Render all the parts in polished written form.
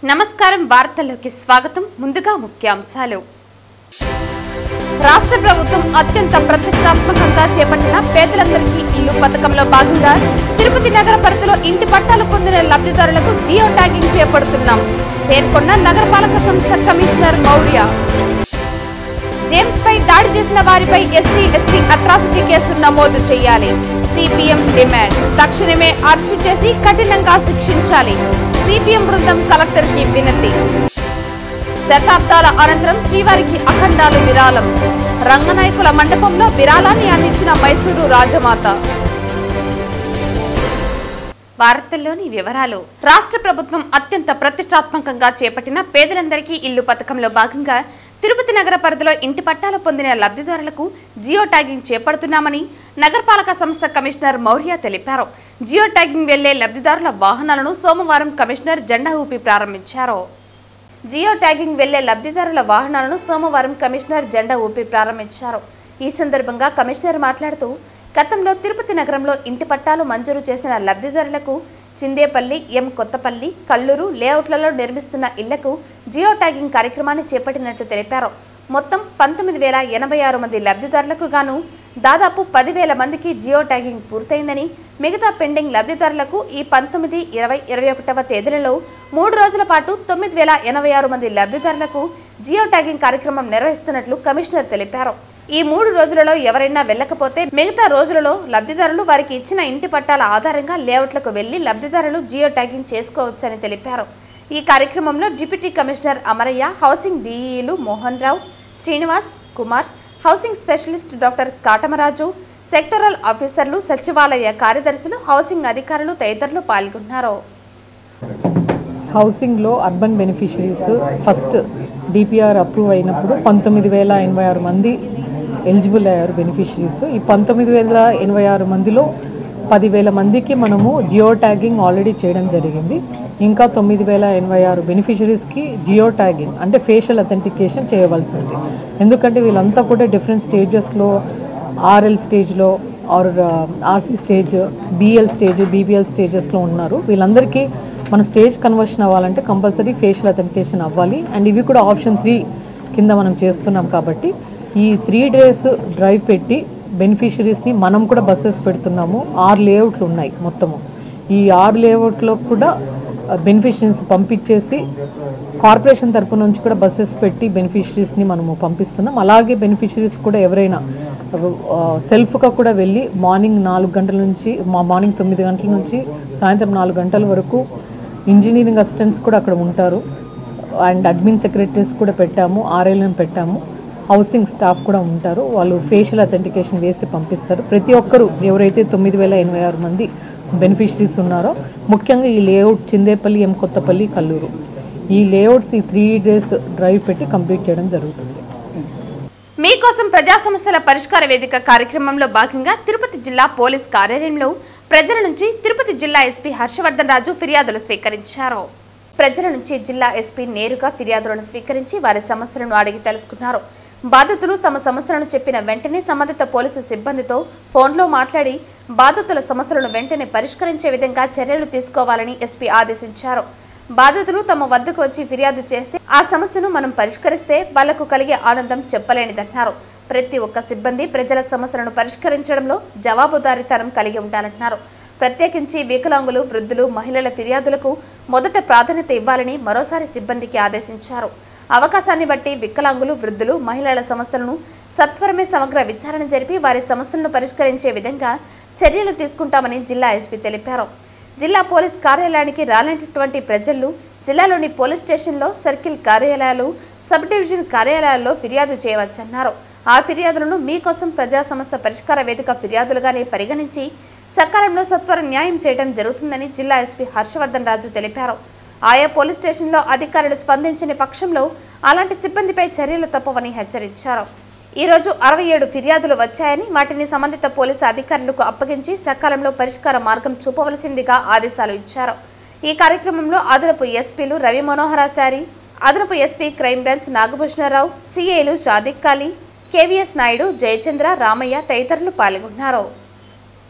నమస్కారం వార్తల్లోకి స్వాగతం ముందుగా ముఖ్యాంశాలు రాష్ట్ర ప్రభుత్వం అత్యంత ప్రతిష్టాత్మకంగా చేపట్టిన పేదలందరికీ ఇల్లు పథకంలో భాగంగా తిరుపతి నగర పరిధిలో ఇంటి పట్టాలు పొందిన లబ్ధిదారులకు జియో ట్యాగింగ్ చేపడుతున్నాం పేర్కొన్న నగరపాలక సంస్థ కమిషనర్ మౌర్య జేమ్స్ పై దాడి చేసిన వారిపై ఎస్సీ ఎస్టీ అట్రాసిటీ కేసు నమోదు చేయాలి సిపిఎం డిమాండ్ తక్షణమే అరెస్టు చేసి కఠినంగా శిక్షించాలి సిపిఎం బృందం కలెక్టర్ కి వినతి శతాబ్దాల అనంతరం శ్రీవారికి అఖండాలు విరాళం రంగనాయకుల మండపంలో విరాళాన్ని అందించిన మైసూరు రాజమాత. వార్తల్లోని వివరాలు రాష్ట్ర ప్రభుత్వం అత్యంత ప్రతిష్టాత్మకంగా చేపట్టిన పేదలందరికీ ఇల్లు పథకంలో భాగంగా తిరుపతి నగర పరిధిలో ఇంటి పట్టాలు పొందిన లబ్ధిదారులకు జియో ట్యాగింగ్ చేపడుతున్నామని నగరపాలక సంస్థ కమిషనర్ మౌర్య తెలిపారు. జియో ట్యాగింగ్ వెళ్లే లబ్ధిదారుల వాహనాలను సోమవారం కమిషనర్ జెండా ఊపి ప్రారంభించారు. జియో ట్యాగింగ్ వెళ్లే లబ్ధిదారుల వాహనాలను సోమవారం కమిషనర్ జెండా ఊపి ప్రారంభించారు. ఈ సందర్భంగా కమిషనర్ మాట్లాడుతూ గతంలో తిరుపతి నగరంలో ఇంటి పట్టాలు మంజూరు చేసిన లబ్ధిదారులకు చిందేపల్లి, ఎం కొత్తపల్లి, కల్లూరు లేఅవుట్లలో నిర్మిస్తున్న ఇళ్లకు జియో ట్యాగింగ్ కార్యక్రమాన్ని చేపట్టినట్లు తెలిపారు. మొత్తం 19,086 మంది లబ్ధిదారులకు గాను దాదాపు 10,000 మందికి జియో ట్యాగింగ్ పూర్తయిందని, మిగతా పెండింగ్ లబ్ధిదారులకు ఈ 19, 20, 21వ తేదీలలో 3 రోజుల పాటు 9,086 మంది లబ్ధిదారులకు జియో ట్యాగింగ్ కార్యక్రమం నిర్వహిస్తున్నట్లు కమిషనర్ తెలిపారు. ఈ 3 రోజులలో ఎవరైనా వెళ్లకపోతే మిగతా రోజులలో లబ్ధిదారులు వారికి ఇచ్చిన ఇంటి పట్టాల ఆధారంగా లేఅవుట్లకు వెళ్లి లబ్ధిదారులు జియో ట్యాగింగ్ చేసుకోవచ్చని తెలిపారు. ఈ కార్యక్రమంలో డిప్యూటీ కమిషనర్ అమరయ్య, హౌసింగ్ డిఈలు Mohan Rao, Srinivas Kumar, housing specialist doctor Katamaraju, sectoral ఆఫీసర్లు, సచివాలయ కార్యదర్శులు, హౌసింగ్ అధికారులు తదితరులు పాల్గొన్నారు. హౌసింగ్లో urban beneficiaries first DPR approve అయినప్పుడు 19,086 మంది ఎలిజిబుల్ అయ్యారు బెనిఫిషరీస్. ఈ 19,086 మందిలో 10,000 మందికి మనము జియో ట్యాగింగ్ ఆల్రెడీ చేయడం జరిగింది. ఇంకా 9,086 బెనిఫిషరీస్కి జియో ట్యాగింగ్ అంటే ఫేషియల్ అథెంటికేషన్ చేయవలసి ఉంది. ఎందుకంటే వీళ్ళంతా కూడా డిఫరెంట్ స్టేజెస్లో ఆర్ఎల్ స్టేజ్లో or RC stage, BL stage, BBL స్టేజెస్లో ఉన్నారు. వీళ్ళందరికీ మన స్టేజ్ కన్వర్షన్ అవ్వాలంటే కంపల్సరీ ఫేషియల్ అథెంటికేషన్ అవ్వాలి. అండ్ ఇవి కూడా ఆప్షన్ 3 కింద మనం చేస్తున్నాం. కాబట్టి ఈ 3 days డ్రైవ్ పెట్టి బెనిఫిషరీస్ని మనం కూడా బస్సెస్ పెడుతున్నాము. 6 లేఅవుట్లు ఉన్నాయి మొత్తము. ఈ 6 లేఅవుట్లో కూడా బెనిఫిషరీస్ పంపించేసి కార్పొరేషన్ తరపు నుంచి కూడా బస్సెస్ పెట్టి బెనిఫిషరీస్ని మనము పంపిస్తున్నాం. అలాగే బెనిఫిషరీస్ కూడా ఎవరైనా సెల్ఫ్గా కూడా వెళ్ళి మార్నింగ్ 4 గంటల నుంచి మార్నింగ్ 9 గంటల నుంచి సాయంత్రం 4 గంటల వరకు ఇంజనీరింగ్ అసిస్టెంట్స్ కూడా అక్కడ ఉంటారు. అండ్ అడ్మిన్ సెక్రటరీస్ కూడా పెట్టాము, ఆర్ఐలను పెట్టాము, హౌసింగ్ స్టాఫ్ కూడా ఉంటారు. వాళ్ళు ఫేషియల్ అథెంటికేషన్ వేసి పంపిస్తారు. ప్రతి ఒక్కరూ ఎవరైతే 9,086 మంది బెనిఫిషరీస్ ఉన్నారో, ముఖ్యంగా ఈ లేఅవుట్ చిందేపల్లి, ఎం కొత్తపల్లి, కల్లూరు, ఈ లేఅవుట్స్ ఈ 3 days డ్రైవ్ పెట్టి కంప్లీట్ చేయడం జరుగుతుంది. మీకోసం ప్రజా సమస్యల పరిష్కార వేదిక కార్యక్రమంలో భాగంగా తిరుపతి జిల్లా పోలీస్ కార్యాలయంలో ప్రజల నుంచి తిరుపతి జిల్లా ఎస్పీ హర్షవర్ధన్ రాజు ఫిర్యాదులు స్వీకరించారు. ప్రజల నుంచి జిల్లా ఎస్పీ నేరుగా ఫిర్యాదులను స్వీకరించి వారి సమస్యలను అడిగి తెలుసుకున్నారు. బాధితులు తమ సమస్యలను చెప్పిన వెంటనే సంబంధిత పోలీసు సిబ్బందితో ఫోన్లో మాట్లాడి బాధితుల సమస్యలను వెంటనే పరిష్కరించే విధంగా చర్యలు తీసుకోవాలని ఎస్పీ ఆదేశించారు. బాధితులు తమ వద్దకు వచ్చి ఫిర్యాదు చేస్తే ఆ సమస్యను మనం పరిష్కరిస్తే వాళ్లకు కలిగే ఆనందం చెప్పలేనిదన్నారు. ప్రతి ఒక్క సిబ్బంది ప్రజల సమస్యలను పరిష్కరించడంలో జవాబుదారీతనం కలిగి ఉండాలంటున్నారు. ప్రత్యేకించి వికలాంగులు, వృద్ధులు, మహిళల ఫిర్యాదులకు మొదట ప్రాధాన్యత ఇవ్వాలని మరోసారి సిబ్బందికి ఆదేశించారు. అవకాశాన్ని బట్టి వికలాంగులు, వృద్ధులు, మహిళల సమస్యలను సత్వరమే సమగ్ర విచారణ జరిపి వారి సమస్యలను పరిష్కరించే విధంగా చర్యలు తీసుకుంటామని జిల్లా ఎస్పీ తెలిపారు. జిల్లా పోలీస్ కార్యాలయానికి రాలేనటువంటి ప్రజలు జిల్లాలోని పోలీస్ స్టేషన్లో, సర్కిల్ కార్యాలయాలు, సబ్ డివిజన్ కార్యాలయాల్లో ఫిర్యాదు చేయవచ్చన్నారు. ఆ ఫిర్యాదులను మీకోసం ప్రజా సమస్య పరిష్కార వేదిక ఫిర్యాదులుగానే పరిగణించి సకాలంలో సత్వర న్యాయం చేయడం జరుగుతుందని జిల్లా ఎస్పీ హర్షవర్ధన్ రాజు తెలిపారు. ఆయా పోలీస్ స్టేషన్లో అధికారులు స్పందించని పక్షంలో అలాంటి సిబ్బందిపై చర్యలు తప్పవని హెచ్చరించారు. ఈరోజు 67 ఫిర్యాదులు వచ్చాయని వాటిని సంబంధిత పోలీసు అధికారులకు అప్పగించి సకాలంలో పరిష్కార మార్గం చూపవలసిందిగా ఆదేశాలు ఇచ్చారు. ఈ కార్యక్రమంలో అదనపు ఎస్పీలు రవి మనోహరాచారి, అదనపు SP crime branch Nagabhushana Rao, సిఐలు Sadiq కాలి, కేవీఎస్ నాయుడు, జయచంద్ర, రామయ్య తదితరులు పాల్గొన్నారు.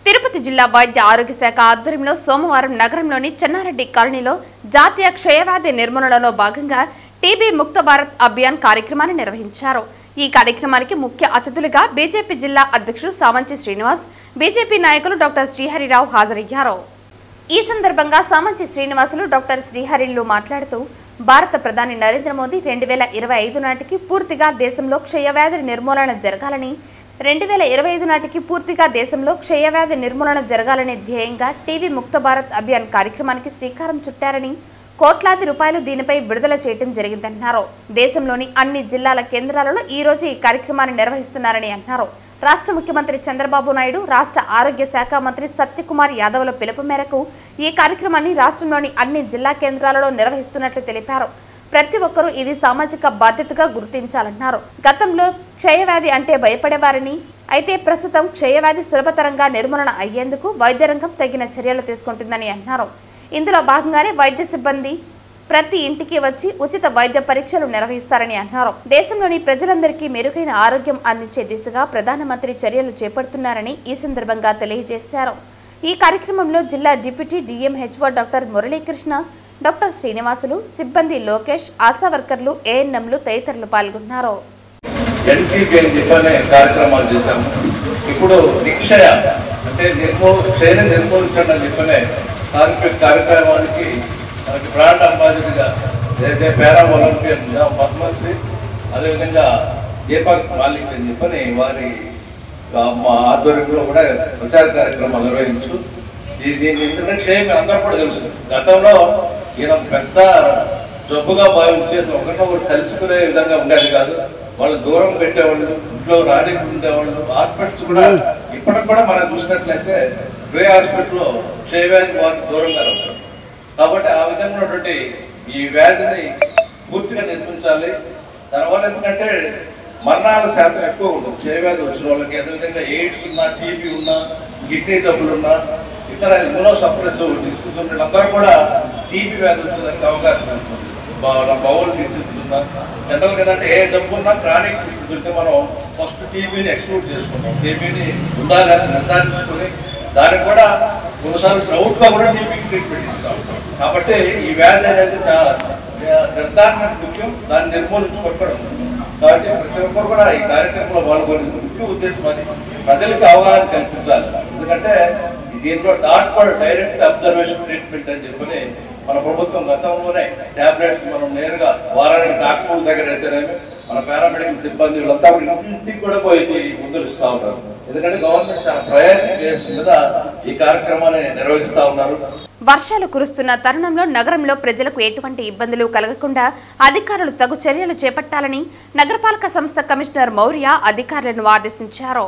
తిరుపతి జిల్లా వైద్య ఆరోగ్య శాఖ ఆధ్వర్యంలో సోమవారం నగరంలోని చెన్నారెడ్డి కాలనీలో జాతీయ క్షయవ్యాధి నిర్మూలనలో భాగంగా టీబీ ముక్త భారత్ అభియాన్ కార్యక్రమాన్ని నిర్వహించారు. ఈ కార్యక్రమానికి ముఖ్య అతిథులుగా బీజేపీ జిల్లా అధ్యక్షుడు సామంచి శ్రీనివాస్, బీజేపీ నాయకులు డాక్టర్ శ్రీహరిరావు హాజరయ్యారు. ఈ సందర్భంగా సామంచి శ్రీనివాసులు డాక్టర్ శ్రీహరిలు మాట్లాడుతూ భారత ప్రధాని నరేంద్ర మోదీ 2025 నాటికి పూర్తిగా దేశంలో క్షయవ్యాధి నిర్మూలన జరగాలని 2025 నాటికి పూర్తిగా దేశంలో క్షయవ్యాధి నిర్మూలన జరగాలనే ధ్యేయంగా టీబీ ముక్త భారత్ అభియాన్ కార్యక్రమానికి శ్రీకారం చుట్టారని, కోట్లాది రూపాయలు దీనిపై విడుదల చేయడం జరిగిందన్నారు. దేశంలోని అన్ని జిల్లాల కేంద్రాలలో ఈ రోజు ఈ కార్యక్రమాన్ని నిర్వహిస్తున్నారని అన్నారు. రాష్ట్ర ముఖ్యమంత్రి చంద్రబాబు నాయుడు, రాష్ట్ర ఆరోగ్య శాఖ మంత్రి సత్యకుమార్ యాదవ్ల పిలుపు మేరకు ఈ కార్యక్రమాన్ని రాష్ట్రంలోని అన్ని జిల్లా కేంద్రాలలో నిర్వహిస్తున్నట్లు తెలిపారు. ప్రతి ఒక్కరూ ఇది సామాజిక బాధ్యతగా గుర్తించాలన్నారు. గతంలో క్షయవ్యాధి అంటే భయపడేవారని, అయితే ప్రస్తుతం క్షయవ్యాధి సులభతరంగా నిర్మూలన అయ్యేందుకు వైద్య రంగం తగిన చర్యలు తీసుకుంటుందని అన్నారు. ఇందులో భాగంగానే వైద్య సిబ్బంది ప్రతి ఇంటికి వచ్చి ఉచిత వైద్య పరీక్షలు నిర్వహిస్తారని అన్నారు. దేశంలోని ప్రజలందరికీ మెరుగైన ఆరోగ్యం అందించే దిశగా ప్రధానమంత్రి చర్యలు చేపడుతున్నారని ఈ సందర్భంగా తెలియజేశారు. ఈ కార్యక్రమంలో జిల్లా deputy DMHO doctor Muralikrishna, doctor Srinivasulu, సిబ్బంది లోకేష్, ఆశా వర్కర్లు, ఏఎన్ఎంలు తదితరులు పాల్గొన్నారు. కార్యక్రమానికి మనకి బ్రాండ్ అంబాసిడర్గా ఏదైతే పారా ఒలింపియన్ పద్మశ్రీ, అదేవిధంగా దీపక్ మాలిక్ అని చెప్పని వారి ఆధ్వర్యంలో కూడా ప్రచార కార్యక్రమాలు నిర్వహించు. దీని క్షయం అందరూ కూడా తెలుసు. గతంలో ఈయన పెద్ద జబ్బుగా భావించేసి ఒకరినొకరు తెలుసుకునే విధంగా ఉండేది కాదు. వాళ్ళు దూరం పెట్టేవాళ్ళు, ఇంట్లో రానికి ఉండేవాళ్ళు. హాస్పిటల్స్ కూడా ఇప్పటికి కూడా మనం చూసినట్లయితే వే హాస్పిటల్లో క్షయవ్యాధి వారికి దూరంగా ఉంటారు. కాబట్టి ఆ విధంగా ఉన్నటువంటి ఈ వ్యాధిని పూర్తిగా నిర్మించాలి. దానివల్ల ఎందుకంటే మరణాల శాతం ఎక్కువ ఉంటుంది క్షయవ్యాధి వచ్చిన వాళ్ళకి. అదేవిధంగా ఎయిడ్స్ ఉన్నా, టీబీ ఉన్నా, కిడ్నీ జబ్బులు ఉన్నా, ఇతర ఇమ్యూనో సప్రెసివ్ డిసీజ్ ఉన్న అందరూ కూడా టీబీ వ్యాధి వచ్చేదానికి అవకాశం ఉంటుంది. బౌల్ డిసీజ్ ఉన్నా, జనరల్ కదంటే ఏ జబ్బు ఉన్నా క్రానిక్ డిసీజ్ ఉంటే మనం ఫస్ట్ టీబీని ఎక్స్క్లూడ్ చేసుకుంటాం. టీబీని ఉందా లేదా నిర్ధారించుకొని దానికి కూడా కొన్నిసార్లు ప్రభుత్వం కూడా టీబీకి ట్రీట్మెంట్ ఇస్తాం. కాబట్టి ఈ వ్యాధి అనేది చాలా నిర్ధారణ ముఖ్యం, దాన్ని నిర్మూలించుకోవడం. కాబట్టి ప్రతి ఒక్కరు కూడా ఈ కార్యక్రమంలో పాల్గొనే ముఖ్య ఉద్దేశం అది ప్రజలకు అవగాహన కల్పించాలి. ఎందుకంటే దీంట్లో డైరెక్ట్ అబ్జర్వేషన్ ట్రీట్మెంట్ అని చెప్పని మన ప్రభుత్వం గతంలోనే టాబ్లెట్స్ మనం నేరుగా వారానికి డాక్టర్ల దగ్గర అయితేనేమి మన పారామెడికల్ సిబ్బంది వీళ్ళంతా ఇంటికి కూడా పోయి ముందులు ఇస్తూ ఉంటారు. ఎందుకంటే గవర్నమెంట్ చాలా ప్రయారిటీ బేస్ మీద ఈ కార్యక్రమాన్ని నిర్వహిస్తూ ఉన్నారు. వర్షాలు కురుస్తున్న తరుణంలో నగరంలో ప్రజలకు ఎటువంటి ఇబ్బందులు కలగకుండా అధికారులు తగు చర్యలు చేపట్టాలని నగరపాలక సంస్థ కమిషనర్ మౌర్య అధికారులను ఆదేశించారు.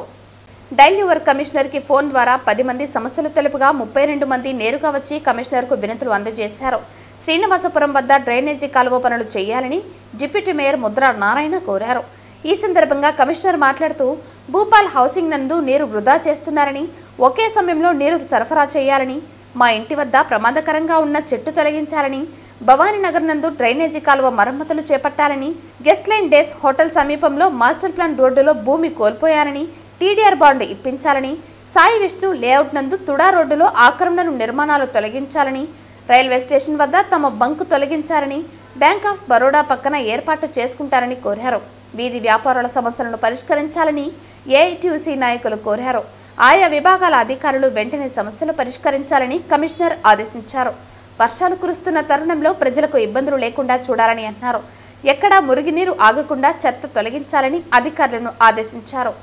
డైలీ వర్క్ కమిషనర్ కి ఫోన్ ద్వారా 10 మంది సమస్యలు తెలుపుగా 32 మంది నేరుగా వచ్చి కమిషనర్ కు వినతులు అందజేశారు. శ్రీనివాసపురం వద్ద డ్రైనేజీ కాలువ పనులు చేయాలని డిప్యూటీ మేయర్ ముద్రా నారాయణ కోరారు. ఈ సందర్భంగా కమిషనర్ మాట్లాడుతూ భూపాల్ హౌసింగ్ నందు నీరు వృధా చేస్తున్నారని, ఒకే సమయంలో నీరు సరఫరా చేయాలని, మా ఇంటి వద్ద ప్రమాదకరంగా ఉన్న చెట్టు తొలగించాలని, భవానీనగర్ నందు డ్రైనేజీ కాలువ మరమ్మతులు చేపట్టాలని, గెస్ట్ లైన్ డేస్ హోటల్ సమీపంలో మాస్టర్ ప్లాన్ రోడ్డులో భూమి కోల్పోయారని, టీడీఆర్ బాండ్ ఇప్పించాలని, సాయి విష్ణు లేఅవుట్ నందు తుడా రోడ్డులో ఆక్రమణను నిర్మాణాలు తొలగించాలని, రైల్వే స్టేషన్ వద్ద తమ బంకు తొలగించారని, బ్యాంక్ ఆఫ్ బరోడా పక్కన ఏర్పాటు చేసుకుంటారని కోరారు. వీధి వ్యాపారుల సమస్యలను పరిష్కరించాలని ఏఐటీయూసీ నాయకులు కోరారు. ఆయా విభాగాల అధికారులు వెంటనే సమస్యలు పరిష్కరించాలని కమిషనర్ ఆదేశించారు. వర్షాలు కురుస్తున్న తరుణంలో ప్రజలకు ఇబ్బందులు లేకుండా చూడాలని అన్నారు. ఎక్కడా మురుగునీరు ఆగకుండా చెత్త తొలగించాలని అధికారులను ఆదేశించారు.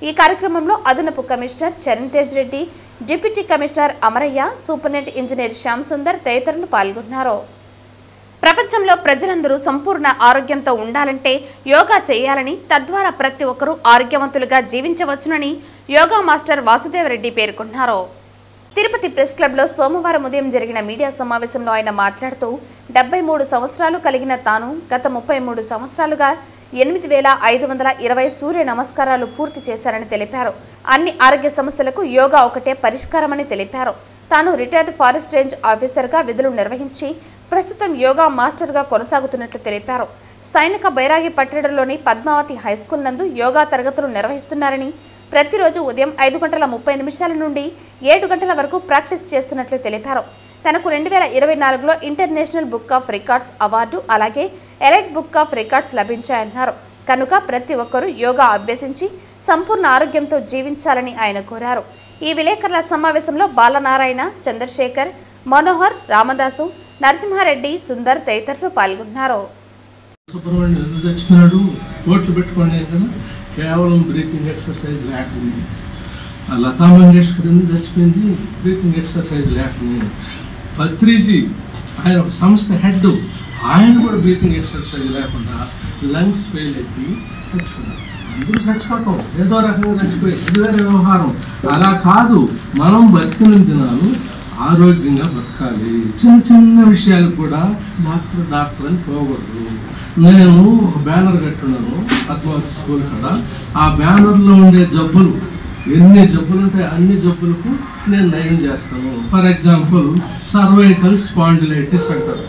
ఈ కార్యక్రమంలో అదనపు commissioner Charan Tej Reddy, deputy commissioner Amarayya, superintendent engineer Shyam Sundar తదితరులు పాల్గొన్నారు. ప్రపంచంలో ప్రజలందరూ సంపూర్ణ ఆరోగ్యంతో ఉండాలంటే యోగా చేయాలని, తద్వారా ప్రతి ఒక్కరూ ఆరోగ్యవంతులుగా జీవించవచ్చునని యోగా మాస్టర్ వాసుదేవరెడ్డి పేర్కొన్నారు. తిరుపతి ప్రెస్ క్లబ్లో సోమవారం ఉదయం జరిగిన మీడియా సమావేశంలో ఆయన మాట్లాడుతూ 73 సంవత్సరాలు కలిగిన తాను గత 33 సంవత్సరాలుగా 8,520 సూర్య నమస్కారాలు పూర్తి చేశారని తెలిపారు. అన్ని ఆరోగ్య సమస్యలకు యోగా ఒకటే పరిష్కారమని తెలిపారు. తాను రిటైర్డ్ ఫారెస్ట్ రేంజ్ ఆఫీసర్గా విధులు నిర్వహించి ప్రస్తుతం యోగా మాస్టర్గా కొనసాగుతున్నట్లు తెలిపారు. స్థానిక బైరాగి పట్టణంలోని పద్మావతి హైస్కూల్ నందు యోగా తరగతులు నిర్వహిస్తున్నారని, ప్రతిరోజు ఉదయం 5:30 నుండి 7 గంటల వరకు ప్రాక్టీస్ చేస్తున్నట్లు తెలిపారు. తనకు 2024లో international book of records award అలాగే ఎలైట్ బుక్ ఆఫ్ రికార్డ్స్ లభించాయన్నారు. కనుక ప్రతి ఒక్కరూ యోగా అభ్యసించి సంపూర్ణ ఆరోగ్యంతో జీవించాలని ఆయన కోరారు. ఈ విలేకరుల సమావేశంలో బాలనారాయణ, చంద్రశేఖర్, మనోహర్, రామదాసు, నరసింహారెడ్డి, సుందర్ తదితరులు పాల్గొన్నారు. కేవలం బ్రీతింగ్ ఎక్సర్సైజ్ లేకుండా, లతా మంగేష్కర్ ఎందుకు చచ్చిపోయింది? బ్రీతింగ్ ఎక్సర్సైజ్ లేకుండా. పత్రిజీ ఆయన ఒక సంస్థ హెడ్, ఆయన కూడా బ్రీతింగ్ ఎక్సర్సైజ్ లేకుండా లంగ్స్ ఫెయిల్ అయిపోయి చచ్చిపోయింది. అందరూ చచ్చిపోతాం, ఏదో రకంగా చచ్చిపోయి, ఇది వేరే వ్యవహారం. అలా కాదు, మనం బతికిన దినాలు ఆరోగ్యంగా బతకాలి. చిన్న చిన్న విషయాలు కూడా డాక్టర్ అని పోకూడదు. నేను ఒక బ్యానర్ కట్టున్నాను పద్మావతి స్కూల్ కదా, ఆ బ్యానర్లో ఉండే జబ్బులు ఎన్ని జబ్బులు ఉంటాయి అన్ని జబ్బులకు నేను నయం చేస్తాను. ఫర్ ఎగ్జాంపుల్ సర్వైకల్ స్పాండిలైటిస్ అంటారు.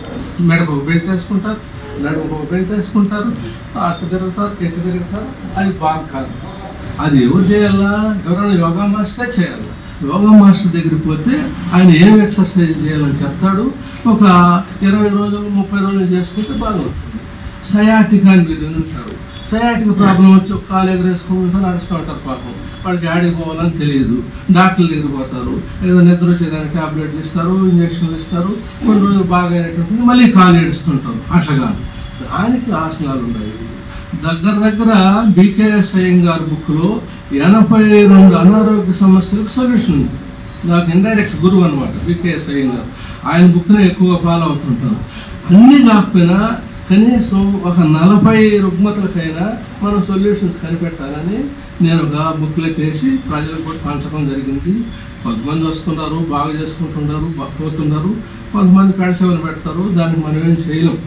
మెడకు ఒక బెల్ట్ వేసుకుంటారు, నడుముకు ఒక బెల్ట్ వేసుకుంటారు, అటు తిరుగుతారు, ఎటు తిరుగుతారు. అది బాగా కాదు. అది ఎవరు చేయాలా? ఎవరైనా యోగా మాస్టరే చేయాలి. యోగా మాస్టర్ దగ్గరికి పోతే ఆయన ఏం ఎక్సర్సైజ్ చేయాలని చెప్తాడు. ఒక 20 రోజులు 30 రోజులు చేసుకుంటే బాగుంటుంది. సయాటికా అని వీళ్ళు ఉంటారు. సయాటిక ప్రాబ్లం వచ్చి ఒక కాలు ఎగరేసుకుంటారు, నడుస్తూ ఉంటారు. పాపం వాళ్ళకి ఆడికి పోవాలని తెలియదు. డాక్టర్ల దగ్గర పోతారు, ఏదో నిద్ర వచ్చేదానికి టాబ్లెట్లు ఇస్తారు, ఇంజక్షన్లు ఇస్తారు. కొన్ని రోజులు బాగా అయినటువంటి మళ్ళీ కాలు ఏడుస్తుంటారు. అట్లా దానికి ఆసనాలు ఉన్నాయి. దగ్గర బీకేఎస్ అయ్యంగార్ బుక్లో 82 అనారోగ్య సమస్యలకు సొల్యూషన్ ఉంది. నాకు ఇండైరెక్ట్ గురువు అనమాట బీకేఎస్ అయ్యంగార్. ఆయన బుక్ని ఎక్కువగా ఫాలో అవుతుంటాను. అన్నీ కాకపోయినా కనీసం ఒక 40 రుగ్మతలకైనా మనం సొల్యూషన్స్ కనిపెట్టాలని నేను ఒక బుక్లెట్ వేసి ప్రజలకు కూడా పంచడం జరిగింది. కొంతమంది వస్తున్నారు, బాగా చేసుకుంటున్నారు, పోతున్నారు. కొంతమంది పెడసేవలు పెడతారు, దానికి మనం ఏం చేయలేం.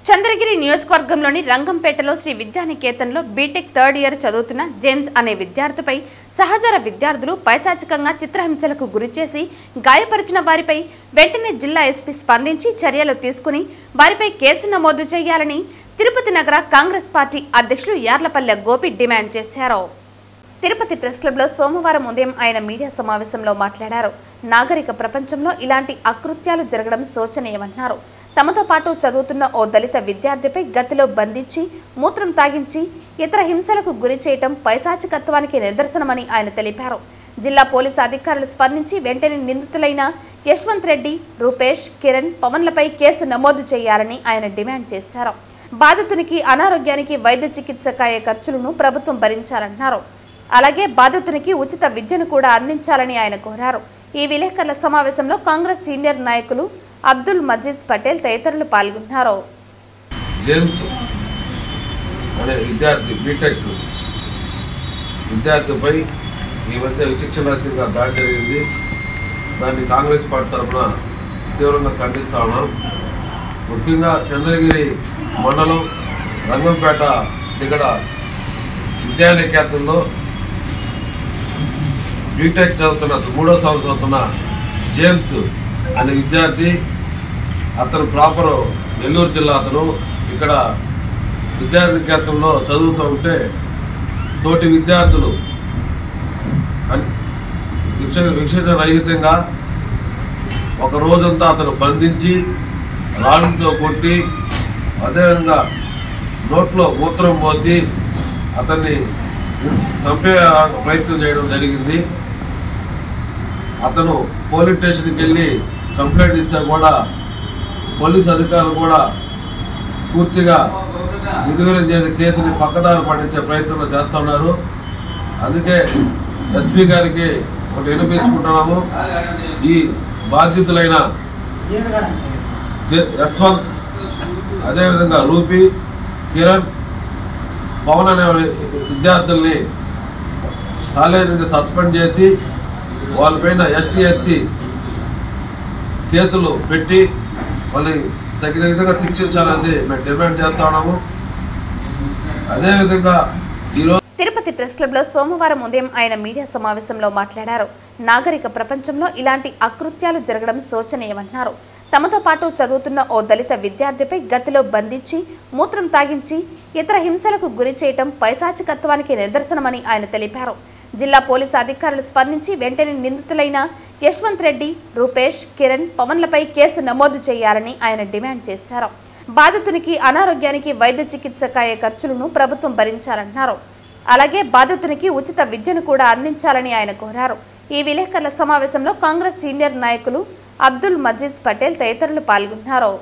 చంద్రగిరి నియోజకవర్గంలోని రంగంపేటలో శ్రీ విద్యానికేతన్లో బీటెక్ థర్డ్ ఇయర్ చదువుతున్న జేమ్స్ అనే విద్యార్థిపై సహచర విద్యార్థులు పైశాచికంగా చిత్రహింసలకు గురిచేసి గాయపరిచిన వారిపై వెంటనే జిల్లా ఎస్పీ స్పందించి చర్యలు తీసుకుని వారిపై కేసు నమోదు చేయాలని తిరుపతి నగర కాంగ్రెస్ పార్టీ అధ్యక్షులు యార్లపల్లె గోపి డిమాండ్ చేశారు. తిరుపతి ప్రెస్ క్లబ్లో సోమవారం ఉదయం ఆయన మీడియా సమావేశంలో మాట్లాడారు. నాగరిక ప్రపంచంలో ఇలాంటి అకృత్యాలు జరగడం శోచనీయమన్నారు. తమతో పాటు చదువుతున్న ఓ దళిత విద్యార్థిపై గతిలో బంధించి మూత్రం తాగించి ఇతర హింసలకు గురి చేయటం పైశాచికత్వానికి నిదర్శనమని ఆయన తెలిపారు. జిల్లా పోలీసు అధికారులు స్పందించి వెంటనే నిందితులైన యశ్వంత్ రెడ్డి, రూపేష్, కిరణ్, పవన్లపై కేసు నమోదు చేయాలని ఆయన డిమాండ్ చేశారు. బాధితునికి అనారోగ్యానికి వైద్య చికిత్సకాయ ఖర్చులను ప్రభుత్వం భరించాలన్నారు. అలాగే బాధితునికి ఉచిత విద్యను కూడా అందించాలని ఆయన కోరారు. ఈ విలేకరుల సమావేశంలో కాంగ్రెస్ సీనియర్ నాయకులు అబ్దుల్ మజీద్ పటేల్ తదితరులు పాల్గొన్నారు. జేమ్స్ అనే విద్యార్థి బీటెక్ విద్యార్థిపై ఈ మధ్య విచక్షణారహితంగా దాడి జరిగింది. దాన్ని కాంగ్రెస్ పార్టీ తరఫున తీవ్రంగా ఖండిస్తా ఉన్నాం. ముఖ్యంగా చంద్రగిరి మండలం రంగంపేట ఇక్కడ విద్యానికేతన్లో బీటెక్ చదువుతున్న 3వ సంవత్సరం చదువుతున్న జేమ్స్ అనే విద్యార్థి, అతను ప్రాపర్ నెల్లూరు జిల్లా. అతను ఇక్కడ విద్యానికేతన్లో చదువుతూ ఉంటే తోటి విద్యార్థులు విక్షేప రహితంగా ఒక రోజంతా అతను బంధించి రాళ్ళతో కొట్టి, అదేవిధంగా నోట్లో మూత్రం పోసి అతన్ని చంపే ప్రయత్నం చేయడం జరిగింది. అతను పోలీస్ స్టేషన్కి వెళ్ళి కంప్లైంట్ ఇస్తే కూడా పోలీస్ అధికారులు కూడా పూర్తిగా నిర్వీర్యం చేసే కేసుని పక్కదారి పట్టించే ప్రయత్నం చేస్తున్నారు. అందుకే ఎస్పీ గారికి ఒకటి వినిపించుకుంటున్నాము. ఈ బాధితులైన యశ్వంత్, అదేవిధంగా రూపి, కిరణ్, పవన్ అనే విద్యార్థుల్ని కాలేజీ నుండి సస్పెండ్ చేసి వాళ్ళపైన ఎస్టీ ఎస్సీ కేసులు పెట్టి వాళ్ళని తగిన విధంగా శిక్షించాలని మేము డిమాండ్ చేస్తా ఉన్నాము. అదేవిధంగా ఈరోజు తిరుపతి ప్రెస్ క్లబ్లో సోమవారం ఉదయం ఆయన మీడియా సమావేశంలో మాట్లాడారు. నాగరిక ప్రపంచంలో ఇలాంటి అకృత్యాలు జరగడం శోచనీయమన్నారు. తమతో పాటు చదువుతున్న ఓ దళిత విద్యార్థిపై గతిలో బంధించి మూత్రం తాగించి ఇతర హింసలకు గురి చేయటం పైశాచికత్వానికి నిదర్శనమని ఆయన తెలిపారు. జిల్లా పోలీసు అధికారులు స్పందించి వెంటనే నిందితులైన యశ్వంత్ రెడ్డి, రూపేష్, కిరణ్, పవన్లపై కేసు నమోదు చేయాలని ఆయన డిమాండ్ చేశారు. బాధితునికి అనారోగ్యానికి వైద్య చికిత్సకు అయ్యే ఖర్చులను ప్రభుత్వం భరించాలన్నారు. అలాగే బాధితునికి ఉచిత విద్యను కూడా అందించాలని ఆయన కోరారు. ఈ విలేకరుల సమావేశంలో కాంగ్రెస్ సీనియర్ నాయకులు అబ్దుల్ మజీద్ పటేల్ తదితరులు పాల్గొన్నారు.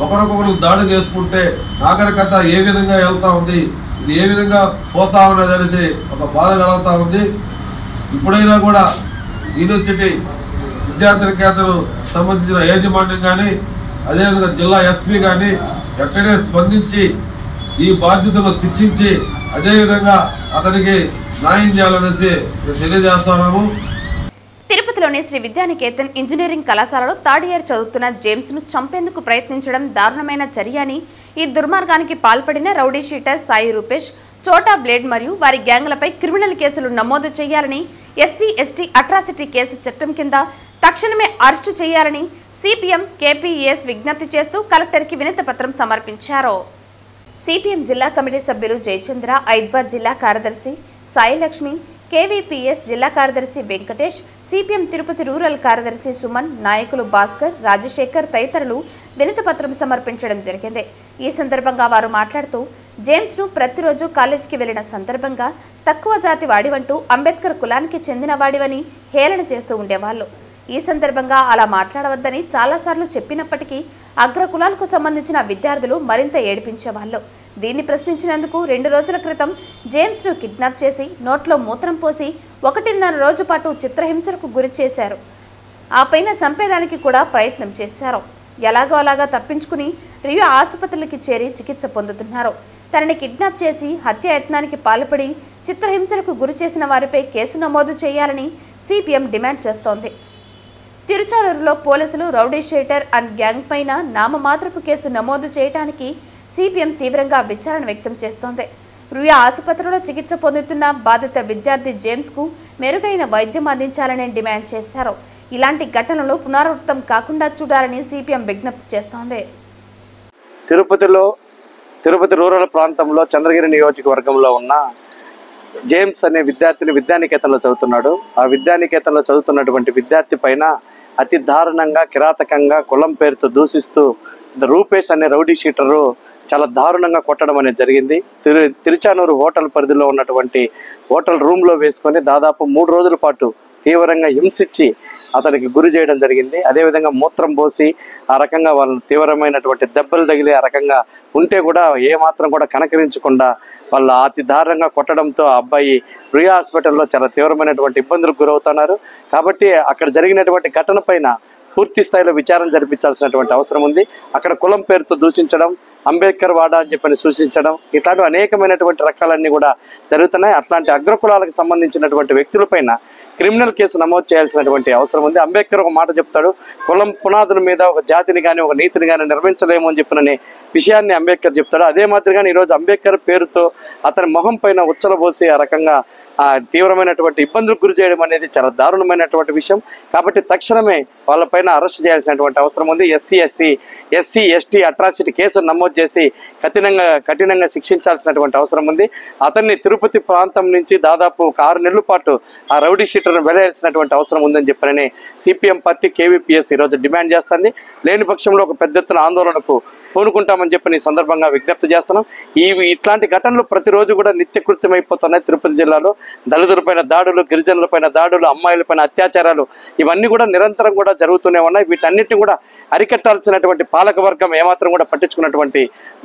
ఒకరికొకరు దాడి చేసుకుంటే నాగరికత ఏ విధంగా వెళ్తా ఉంది, ఇది ఏ విధంగా పోతా ఉన్నది అనేది ఒక బాధ కలుగుతూ ఉంది. ఇప్పుడైనా కూడా యూనివర్సిటీ విద్యార్థుల కేంద్రం సంబంధించిన యాజమాన్యం కానీ అదేవిధంగా జిల్లా ఎస్పీ కానీ వెంటనే స్పందించి ఈ బాధ్యతను శిక్షించి అదేవిధంగా అతనికి న్యాయం చేయాలనేసి తెలియజేస్తున్నాము. తిరుపతిలోని శ్రీ విద్యానికేతన్ ఇంజనీరింగ్ కళాశాలలో థర్డ్ ఇయర్ చదువుతున్న జేమ్స్ ను చంపేందుకు ప్రయత్నించడం దారుణమైన చర్య అని, ఈ దుర్మార్గానికి పాల్పడిన రౌడీ షీటర్ సాయి రూపేష్, చోటా బ్లేడ్ మరియు వారి గ్యాంగ్లపై క్రిమినల్ కేసులు నమోదు చేయాలని, ఎస్సీ ఎస్టీ అట్రాసిటీ కేసు చట్టం కింద తక్షణమే అరెస్టు చేయాలని సిపిఎం కేపీఎస్ విజ్ఞప్తి చేస్తూ కలెక్టర్కి వినతి పత్రం సమర్పించారు. సిపిఎం జిల్లా కమిటీ సభ్యులు జయచంద్ర, ఐద్వాద్ జిల్లా కార్యదర్శి సాయిలక్ష్మి, కేవీపీఎస్ జిల్లా కార్యదర్శి వెంకటేష్, సిపిఎం తిరుపతి రూరల్ కార్యదర్శి సుమన్, నాయకులు భాస్కర్, రాజశేఖర్ తదితరులు వినతి పత్రం సమర్పించడం జరిగింది. ఈ సందర్భంగా వారు మాట్లాడుతూ జేమ్స్ ను ప్రతిరోజు కాలేజీకి వెళ్లిన సందర్భంగా తక్కువ జాతి వాడివంటూ అంబేద్కర్ కులానికి చెందిన వాడివని హేళన చేస్తూ ఉండేవాళ్లు. ఈ సందర్భంగా అలా మాట్లాడవద్దని చాలాసార్లు చెప్పినప్పటికీ అగ్ర కులాలకు సంబంధించిన విద్యార్థులు మరింత ఏడిపించేవాళ్లు. దీన్ని ప్రశ్నించినందుకు 2 రోజుల క్రితం జేమ్స్ ను కిడ్నాప్ చేసి నోట్లో మూత్రం పోసి 1.5 రోజు పాటు చిత్రహింసలకు గురి చేశారు. ఆ పైన చంపేదానికి కూడా ప్రయత్నం చేశారు. ఎలాగో అలాగా తప్పించుకుని రియో ఆసుపత్రులకి చేరి చికిత్స పొందుతున్నారు. తనని కిడ్నాప్ చేసి హత్యాయత్నానికి పాల్పడి చిత్రహింసలకు గురి చేసిన వారిపై కేసు నమోదు చేయాలని సిపిఎం డిమాండ్ చేస్తోంది. తిరుచానూరులో పోలీసులు రౌడీ షీటర్ అండ్ గ్యాంగ్ పైన నామమాత్రపు కేసు నమోదు చేయడానికి సిపిఎం తీవ్రంగా విచారణ వ్యక్తం చేస్తోంది. రుయా ఆసుపత్రిలో చికిత్స పొందుతున్న బాధిత విద్యార్థి జేమ్స్ కు మెరుగైన వైద్యం అందించాలని డిమాండ్ చేశారు. ఇలాంటి ఘటనలు పునరావృతం కాకుండా చూడాలని సిపిఎం విజ్ఞప్తి చేస్తోంది. తిరుపతి రూరల్ ప్రాంతంలో చంద్రగిరి నియోజకవర్గంలో ఉన్న జేమ్స్ అనే విద్యార్థిని విద్యానికేతన్లో చదువుతున్నాడు. ఆ విద్యానికేతన్లో చదువుతున్నటువంటి విద్యార్థి పైన అతి దారుణంగా, కిరాతకంగా, కులం పేరుతో దూషిస్తూ రూపేష్ అనే రౌడీ షీటరు చాలా దారుణంగా కొట్టడం అనేది జరిగింది. తిరుచానూరు హోటల్ పరిధిలో ఉన్నటువంటి హోటల్ రూమ్లో వేసుకొని దాదాపు 3 రోజుల పాటు తీవ్రంగా హింసించి అతనికి గురి చేయడం జరిగింది. అదేవిధంగా మూత్రం పోసి ఆ రకంగా వాళ్ళని తీవ్రమైనటువంటి దెబ్బలు తగిలి ఆ రకంగా ఉంటే కూడా ఏమాత్రం కూడా కనకరించకుండా వాళ్ళు అతి దారుణంగా కొట్టడంతో ఆ అబ్బాయి రుయా హాస్పిటల్లో చాలా తీవ్రమైనటువంటి ఇబ్బందులకు గురవుతున్నారు. కాబట్టి అక్కడ జరిగినటువంటి ఘటన పైన పూర్తి స్థాయిలో విచారణ జరిపించాల్సినటువంటి అవసరం ఉంది. అక్కడ కులం పేరుతో దూషించడం, అంబేద్కర్ వాడా అని చెప్పని సూచించడం, ఇట్లాంటి అనేకమైనటువంటి రకాలన్నీ కూడా జరుగుతున్నాయి. అట్లాంటి అగ్రకులాలకు సంబంధించినటువంటి వ్యక్తులపైన క్రిమినల్ కేసు నమోదు చేయాల్సినటువంటి అవసరం ఉంది. అంబేద్కర్ ఒక మాట చెప్తాడు, కులం పునాదుల మీద ఒక జాతిని కానీ ఒక నీతిని కానీ నిర్మించలేము అని చెప్పిన విషయాన్ని అంబేద్కర్ చెప్తాడు. అదే మాదిరిగానే ఈరోజు అంబేద్కర్ పేరుతో అతని మొహం పైన ఉచ్చలబోసి ఆ రకంగా తీవ్రమైనటువంటి ఇబ్బందులకు గురి చేయడం అనేది చాలా దారుణమైనటువంటి విషయం. కాబట్టి తక్షణమే వాళ్ళపైన అరెస్ట్ చేయాల్సినటువంటి అవసరం ఉంది. ఎస్సీ ఎస్టీ అట్రాసిటీ కేసు నమోదు చేసి కఠినంగా శిక్షించాల్సినటువంటి అవసరం ఉంది. అతన్ని తిరుపతి ప్రాంతం నుంచి దాదాపు 6 నెలల పాటు ఆ రౌడీ షీటర్ను వెళ్లాల్సినటువంటి అవసరం ఉందని చెప్పని సిపిఎం పార్టీ కేవీపీఎస్ ఈరోజు డిమాండ్ చేస్తుంది. లేని పక్షంలో ఒక పెద్ద ఎత్తున ఆందోళనకు పూనుకుంటామని చెప్పి ఈ సందర్భంగా విజ్ఞప్తి చేస్తున్నాం. ఇట్లాంటి ఘటనలు ప్రతిరోజు కూడా నిత్యకృత్యమైపోతున్నాయి. తిరుపతి జిల్లాలో దళితులపైన దాడులు, గిరిజనులపైన దాడులు, అమ్మాయిలపైన అత్యాచారాలు ఇవన్నీ కూడా నిరంతరం కూడా జరుగుతూనే ఉన్నాయి. వీటన్నిటిని కూడా అరికట్టాల్సినటువంటి పాలకవర్గం ఏమాత్రం కూడా పట్టించుకున్నటువంటి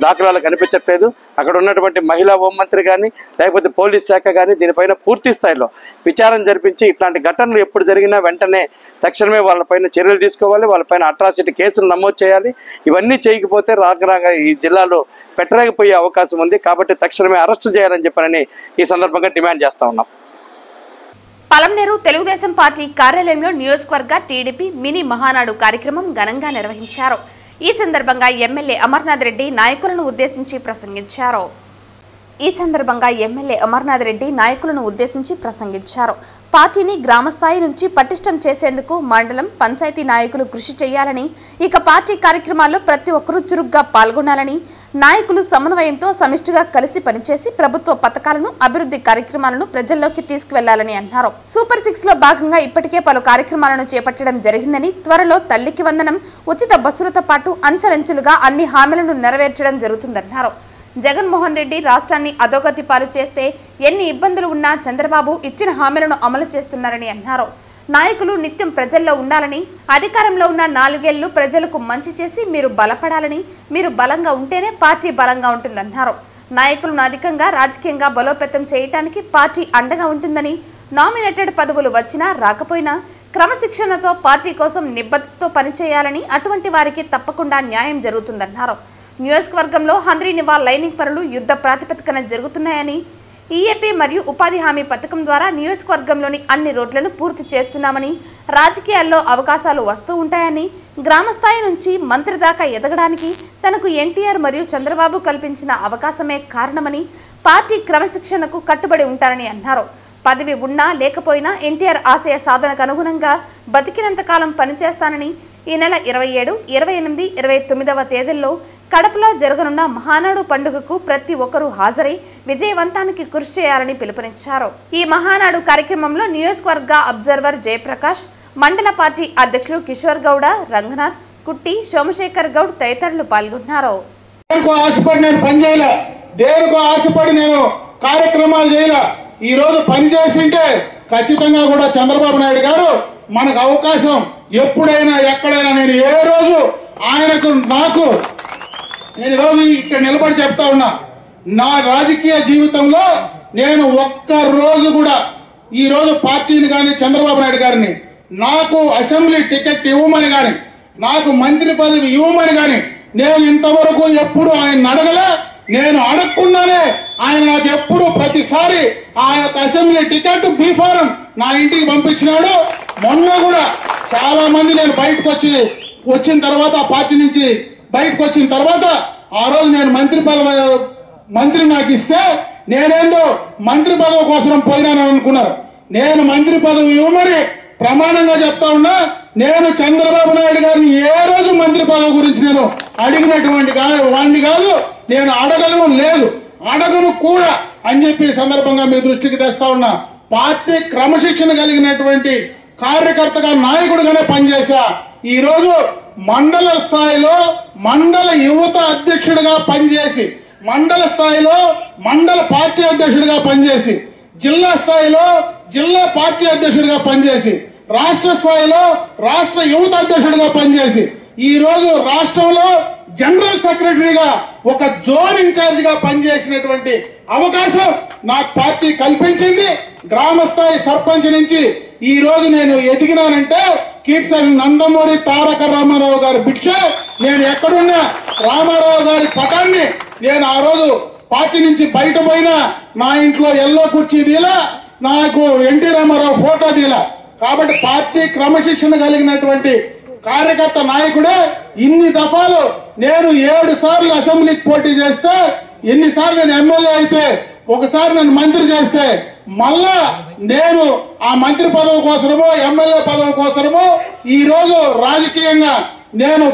దాఖలాలు కనిపించట్లేదు. అక్కడ ఉన్నటువంటి మహిళా హోంమంత్రి కానీ లేకపోతే పోలీస్ శాఖ కానీ దీనిపైన పూర్తి స్థాయిలో విచారణ జరిపించి ఇట్లాంటి ఘటనలు ఎప్పుడు జరిగినా వెంటనే తక్షణమే వాళ్ళపైన చర్యలు తీసుకోవాలి. వాళ్ళపైన అట్రాసిటీ కేసులు నమోదు చేయాలి. ఇవన్నీ చేయకపోతే రాగా ఈ జిల్లాలో పెట్టలేకపోయే అవకాశం ఉంది. కాబట్టి తక్షణమే అరెస్టు చేయాలని చెప్పని ఈ సందర్భంగా డిమాండ్ చేస్తా ఉన్నాం. పలంనేరు తెలుగుదేశం పార్టీ కార్యాలయంలో నియోజకవర్గ టీడీపీ మినీ మహానాడు కార్యక్రమం ఘనంగా నిర్వహించారు. ఈ సందర్భంగా ఎమ్మెల్యే అమర్నాథ్ రెడ్డి నాయకులను ఉద్దేశించి ప్రసంగించారు. పార్టీని గ్రామస్థాయి నుంచి పటిష్టం చేసేందుకు మండలం, పంచాయతీ నాయకులు కృషి చేయాలని, ఇక పార్టీ కార్యక్రమాల్లో ప్రతి ఒక్కరూ చురుగ్గా పాల్గొనాలని, నాయకులు సమన్వయంతో సమిష్టిగా కలిసి పనిచేసి ప్రభుత్వ పథకాలను అభివృద్ధి కార్యక్రమాలను ప్రజల్లోకి తీసుకువెళ్లాలని అన్నారు. సూపర్ 6 లో భాగంగా ఇప్పటికే పలు కార్యక్రమాలను చేపట్టడం జరిగిందని, త్వరలో తల్లికి వందనం, ఉచిత బస్సులతో పాటు అంచెలంచెలుగా అన్ని హామీలను నెరవేర్చడం జరుగుతుందన్నారు. జగన్మోహన్ రెడ్డి రాష్ట్రాన్ని అధోగతి పాలు చేస్తే ఎన్ని ఇబ్బందులు ఉన్నా చంద్రబాబు ఇచ్చిన హామీలను అమలు చేస్తున్నారని అన్నారు. నాయకులు నిత్యం ప్రజల్లో ఉండాలని, అధికారంలో ఉన్న 4 ఏళ్లు ప్రజలకు మంచి చేసి మీరు బలపడాలని, మీరు బలంగా ఉంటేనే పార్టీ బలంగా ఉంటుందన్నారు. నాయకులను అధికంగా రాజకీయంగా బలోపేతం చేయడానికి పార్టీ అండగా ఉంటుందని, నామినేటెడ్ పదవులు వచ్చినా రాకపోయినా క్రమశిక్షణతో పార్టీ కోసం నిబద్ధతతో పనిచేయాలని, అటువంటి వారికి తప్పకుండా న్యాయం జరుగుతుందన్నారు. నియోజకవర్గంలో హంద్రీనివా లైనింగ్ పనులు యుద్ధ ప్రాతిపదికన జరుగుతున్నాయని, ఈఏపీ మరియు ఉపాధి హామీ పథకం ద్వారా నియోజకవర్గంలోని అన్ని రోడ్లను పూర్తి చేస్తున్నామని, రాజకీయాల్లో అవకాశాలు వస్తూ ఉంటాయని, గ్రామ స్థాయి నుంచి మంత్రి దాకా ఎదగడానికి తనకు ఎన్టీఆర్ మరియు చంద్రబాబు కల్పించిన అవకాశమే కారణమని, పార్టీ క్రమశిక్షణకు కట్టుబడి ఉంటారని అన్నారు. పదవి ఉన్నా లేకపోయినా ఎన్టీఆర్ ఆశయ సాధనకు అనుగుణంగా బతికినంత కాలం పనిచేస్తానని, ఈ నెల 27, 28, 29వ తేదీల్లో కడపలో జరగనున్న మహానాడు పండుగకు ప్రతి ఒక్కరూ హాజరై విజయవంతానికి కృషి చేయాలని పిలుపునిచ్చారు. ఈ మహానాడు కార్యక్రమంలో నియోజకవర్గ అబ్జర్వర్ జయప్రకాష్, మండల పార్టీ అధ్యక్షులు కిషోర్ గౌడ, రంగనాథ్, కుట్టి, సోమశేఖర్ గౌడ్ తదితరులు పాల్గొన్నారు. ఈ రోజు పనిచేసింటే ఖచ్చితంగా కూడా చంద్రబాబు నాయుడు గారు మనకు అవకాశం ఎప్పుడైనా ఎక్కడైనా, నేను ఏ రోజు ఆయనకు నాకు నేను ఈరోజు ఇక్కడ నిలబడి చెప్తా ఉన్నా, నా రాజకీయ జీవితంలో నేను ఒక్క రోజు కూడా ఈరోజు పార్టీని కానీ చంద్రబాబు నాయుడు గారిని నాకు అసెంబ్లీ టికెట్ ఇవ్వమని కానీ, నాకు మంత్రి పదవి ఇవ్వమని కానీ నేను ఇంతవరకు ఎప్పుడు ఆయన అడగలే. నేను అడగకుండానే ఆయన నాకు ఎప్పుడు ప్రతిసారి ఆ యొక్క అసెంబ్లీ టికెట్ బీఫారం నా ఇంటికి పంపించినాడు. మొన్న కూడా చాలా మంది నేను బయటకు వచ్చిన తర్వాత, ఆ పార్టీ నుంచి బయటకు వచ్చిన తర్వాత, ఆ రోజు నేను మంత్రి నాకు ఇస్తే నేనేందో మంత్రి పదవి కోసం పోయినానని అనుకున్నారు. నేను మంత్రి పదవి ఇవ్వమని ప్రమాణంగా చెప్తా ఉన్నా. నేను చంద్రబాబు నాయుడు గారిని ఏ రోజు మంత్రి పదవి గురించి నేను అడిగినటువంటి వాడిని కాదు, నేను అడగలను లేదు, అడగను కూడా అని చెప్పి సందర్భంగా మీ దృష్టికి తెస్తా ఉన్నా. పార్టీ క్రమశిక్షణ కలిగినటువంటి కార్యకర్తగా, నాయకుడిగానే పనిచేశా. ఈరోజు మండల స్థాయిలో మండల యువత అధ్యక్షుడిగా పనిచేసి, మండల స్థాయిలో మండల పార్టీ అధ్యక్షుడిగా పనిచేసి, జిల్లా స్థాయిలో జిల్లా పార్టీ అధ్యక్షుడిగా పనిచేసి, రాష్ట్ర స్థాయిలో రాష్ట్ర యువత అధ్యక్షుడిగా పనిచేసి, ఈ రోజు రాష్ట్రంలో జనరల్ సెక్రటరీగా ఒక జోన్ ఇన్ఛార్జిగా పనిచేసినటువంటి అవకాశం నాకు పార్టీ కల్పించింది. గ్రామ స్థాయి సర్పంచ్ నుంచి ఈ రోజు నేను ఎదిగినానంటే కీర్తన నందమూరి తారక రామారావు గారి భిక్ష. నేను ఎక్కడున్నా రామారావు గారి పటాన్ని నేను ఆ రోజు పార్టీ నుంచి బయట పోయినా నా ఇంట్లో ఎల్లో కుర్చీ దీలా, నాకు ఎన్టీ రామారావు ఫోటో దీలా. కాబట్టి పార్టీ క్రమశిక్షణ కలిగినటువంటి కార్యకర్త నాయకుడే. ఇన్ని దఫాలు నేను 7 సార్లు అసెంబ్లీకి పోటీ చేస్తే, ఎన్నిసార్లు నేను ఎమ్మెల్యే అయితే, ఒకసారి నన్ను మంత్రి చేస్తే, మళ్ళా నేను ఆ మంత్రి పదవి కోసమో ఎమ్మెల్యే పదవి కోసమో ఈ రోజు రాజకీయంగా నేను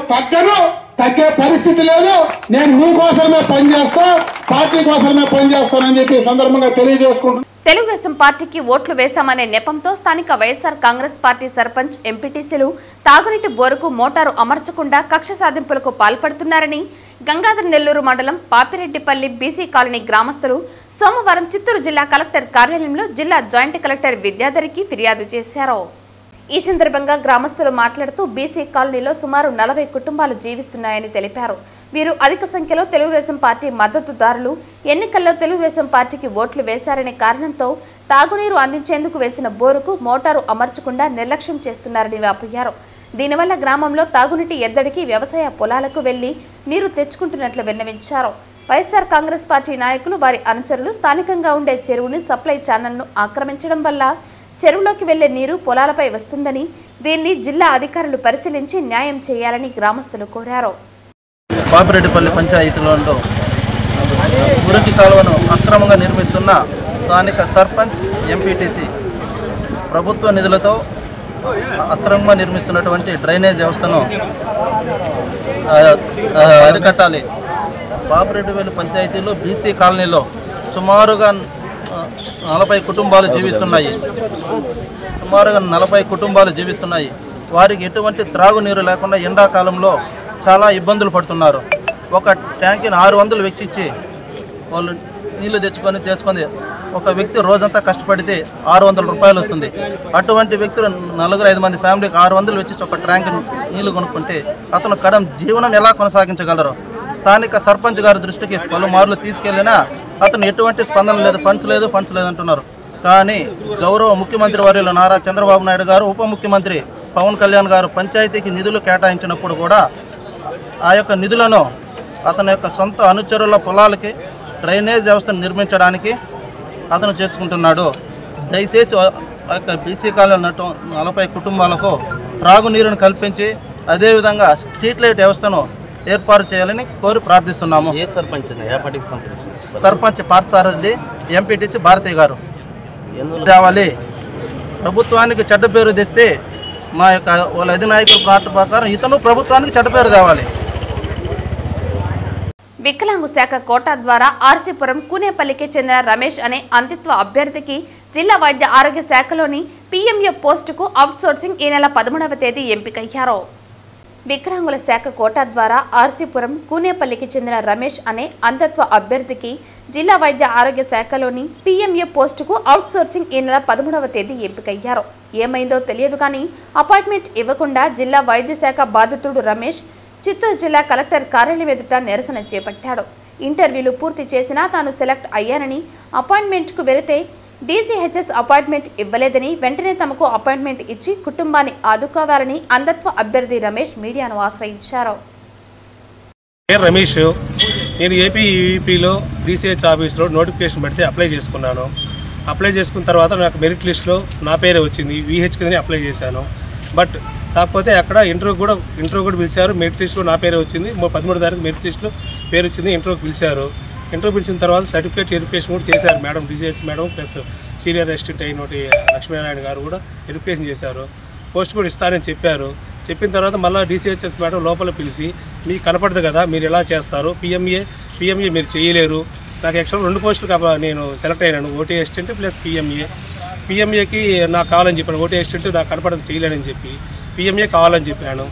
తగ్గే పరిస్థితి లేదు. నేను మీకోసమే పనిచేస్తా, పార్టీ కోసమే పనిచేస్తానని చెప్పి సందర్భంగా తెలియజేసుకుంటున్నాను. తెలుగుదేశం పార్టీకి ఓట్లు వేశామనే నెపంతో స్థానిక వైఎస్ఆర్ కాంగ్రెస్ పార్టీ సర్పంచ్, ఎంపీటీసీలు తాగునీటి బోరుకు మోటారు అమర్చకుండా కక్ష సాధింపులకు పాల్పడుతున్నారని గంగాధర నెల్లూరు మండలం పాపిరెడ్డిపల్లి బీసీ కాలనీ గ్రామస్తులు సోమవారం చిత్తూరు జిల్లా కలెక్టర్ కార్యాలయంలో జిల్లా జాయింట్ కలెక్టర్ విద్యాధరికి ఫిర్యాదు చేశారు. ఈ సందర్భంగా గ్రామస్తులు మాట్లాడుతూ బీసీ కాలనీలో సుమారు 40 కుటుంబాలు జీవిస్తున్నాయని తెలిపారు. వీరు అధిక సంఖ్యలో తెలుగుదేశం పార్టీ మద్దతుదారులు. ఎన్నికల్లో తెలుగుదేశం పార్టీకి ఓట్లు వేశారనే కారణంతో తాగునీరు అందించేందుకు వేసిన బోరుకు మోటారు అమర్చకుండా నిర్లక్ష్యం చేస్తున్నారని వాపోయారు. దీనివల్ల గ్రామంలో తాగునీటి ఎద్దడికి వ్యవసాయ పొలాలకు వెళ్లి నీరు తెచ్చుకుంటున్నట్లు విన్నవించారు. వైఎస్ఆర్ కాంగ్రెస్ పార్టీ నాయకులు, వారి అనుచరులు స్థానికంగా ఉండే చెరువుని సప్లై ఛానల్ను ఆక్రమించడం వల్ల చెరువులోకి వెళ్లే నీరు పొలాలపై వస్తుందని, దీన్ని జిల్లా అధికారులు పరిశీలించి న్యాయం చేయాలని గ్రామస్తులు కోరారు. పాపిరెడ్డిపల్లి పంచాయతీలో మురికి కాలువను అక్రమంగా నిర్మిస్తున్న స్థానిక సర్పంచ్, ఎంపీటీసీ ప్రభుత్వ నిధులతో అక్రమంగా నిర్మిస్తున్నటువంటి డ్రైనేజ్ వ్యవస్థను అరికట్టాలి. పాపిరెడ్డిపల్లి పంచాయతీలో బీసీ కాలనీలో సుమారుగా 40 కుటుంబాలు జీవిస్తున్నాయి. వారికి ఎటువంటి త్రాగునీరు లేకుండా ఎండాకాలంలో చాలా ఇబ్బందులు పడుతున్నారు. ఒక ట్యాంకీని 600 వెచ్చిచ్చి వాళ్ళు నీళ్లు తెచ్చుకొని ఒక వ్యక్తి రోజంతా కష్టపడితే 600 రూపాయలు వస్తుంది. అటువంటి వ్యక్తులు 4-5 మంది ఫ్యామిలీకి 600 వెచ్చి ఒక ట్యాంక్ నీళ్లు కొనుక్కుంటే అతను కడం జీవనం ఎలా కొనసాగించగలరు? స్థానిక సర్పంచ్ గారి దృష్టికి పలుమార్లు తీసుకెళ్లినా అతను ఎటువంటి స్పందన లేదు, ఫండ్స్ లేదు అంటున్నారు. కానీ గౌరవ ముఖ్యమంత్రి వర్యులు నారా చంద్రబాబు నాయుడు గారు, ఉప ముఖ్యమంత్రి పవన్ కళ్యాణ్ గారు పంచాయతీకి నిధులు కేటాయించినప్పుడు కూడా ఆ యొక్క నిధులను అతని యొక్క సొంత అనుచరుల పొలాలకి డ్రైనేజ్ వ్యవస్థను నిర్మించడానికి అతను చేసుకుంటున్నాడు. దయచేసి ఆ యొక్క బీసీ కాలనీ 40 కుటుంబాలకు త్రాగునీరును కల్పించి అదేవిధంగా స్ట్రీట్ లైట్ వ్యవస్థను ఏర్పాటు చేయాలని కోరి ప్రార్థిస్తున్నాము. సర్పంచ్ పార్థసారథి, ఎంపీటీసీ భారతి గారు తేవాలి. ప్రభుత్వానికి చెడ్డ పేరు తెస్తే మా యొక్క వాళ్ళ అధినాయకుల మాట ప్రకారం ఇతను ప్రభుత్వానికి చెడ్డ పేరు తేవాలి. వికలాంగు శాఖ కోటా ద్వారా ఆర్సీపురం కూనేపల్లికి చెందిన రమేష్ అనే అంత్యత్వ అభ్యర్థికి జిల్లా వైద్య ఆరోగ్య శాఖలోని పీఎంఏ పోస్టుకు అవుట్సోర్సింగ్ ఈ నెల 13వ తేదీ ఎంపికయ్యారు. వికలాంగుల శాఖ కోటా ద్వారా ఆర్సీపురం కూనేపల్లికి చెందిన రమేష్ అనే అంధత్వ అభ్యర్థికి జిల్లా వైద్య ఆరోగ్య శాఖలోని పీఎంఏ పోస్టుకు అవుట్సోర్సింగ్ ఈ నెల 13వ తేదీ ఎంపికయ్యారు. ఏమైందో తెలియదు కానీ అపాయింట్మెంట్ ఇవ్వకుండా జిల్లా వైద్య శాఖ బాధితుడు రమేష్ చిత్తూరు జిల్లా కలెక్టర్ కార్యాలయం ఎదుట నిరసన చేపట్టాడు. ఇంటర్వ్యూలు పూర్తి చేసినా తాను సెలెక్ట్ అయ్యానని, అపాయింట్మెంట్కు వెళితే డీసీహెచ్ఎస్ అపాయింట్మెంట్ ఇవ్వలేదని, వెంటనే తమకు అపాయింట్మెంట్ ఇచ్చి కుటుంబాన్ని ఆదుకోవాలని అంధత్వ అభ్యర్థి రమేష్ మీడియాను ఆశ్రయించారు. రమేష్, నేను ఏపీఈపీలో డీసీహెచ్ ఆఫీస్లో నోటిఫికేషన్ పెడితే అప్లై చేసుకున్నాను. అప్లై చేసుకున్న తర్వాత నాకు మెరిట్ లిస్ట్లో నా పేరే వచ్చింది. విహెచ్కి అప్లై చేశాను. బట్ కాకపోతే అక్కడ ఇంటర్వ్యూ కూడా పిలిచారు. మెరిట్ లిస్ట్లో నా పేరే వచ్చింది. 13వ తారీఖు మెరిట్ లిస్ట్లో పేరు వచ్చింది. ఇంటర్వ్యూకి పిలిచారు. ఇంటర్వ్యూ పిలిచిన తర్వాత సర్టిఫికేట్ వెరిఫికేషన్ కూడా చేశారు madam, DCH madam plus senior assistant అయినటి లక్ష్మీనారాయణ గారు కూడా వెరిఫికేషన్ చేశారు. పోస్ట్ కూడా ఇస్తారని చెప్పారు. చెప్పిన తర్వాత మళ్ళీ డీసీహెచ్ఎస్ మేడం లోపల పిలిచి మీకు కనపడదు కదా, మీరు ఎలా చేస్తారు, పిఎంఏ మీరు చేయలేరు. నాకు యాక్చువల్ 2 పోస్టులు నేను సెలెక్ట్ అయినాను, ఓటీ అసిస్టెంట్ ప్లస్ పిఎంఏకి నాకు కావాలని చెప్పాను. ఓటీ అసిస్టెంట్ నాకు కనపడదు చేయలేనని చెప్పి పిఎంఏ కావాలని చెప్పాను.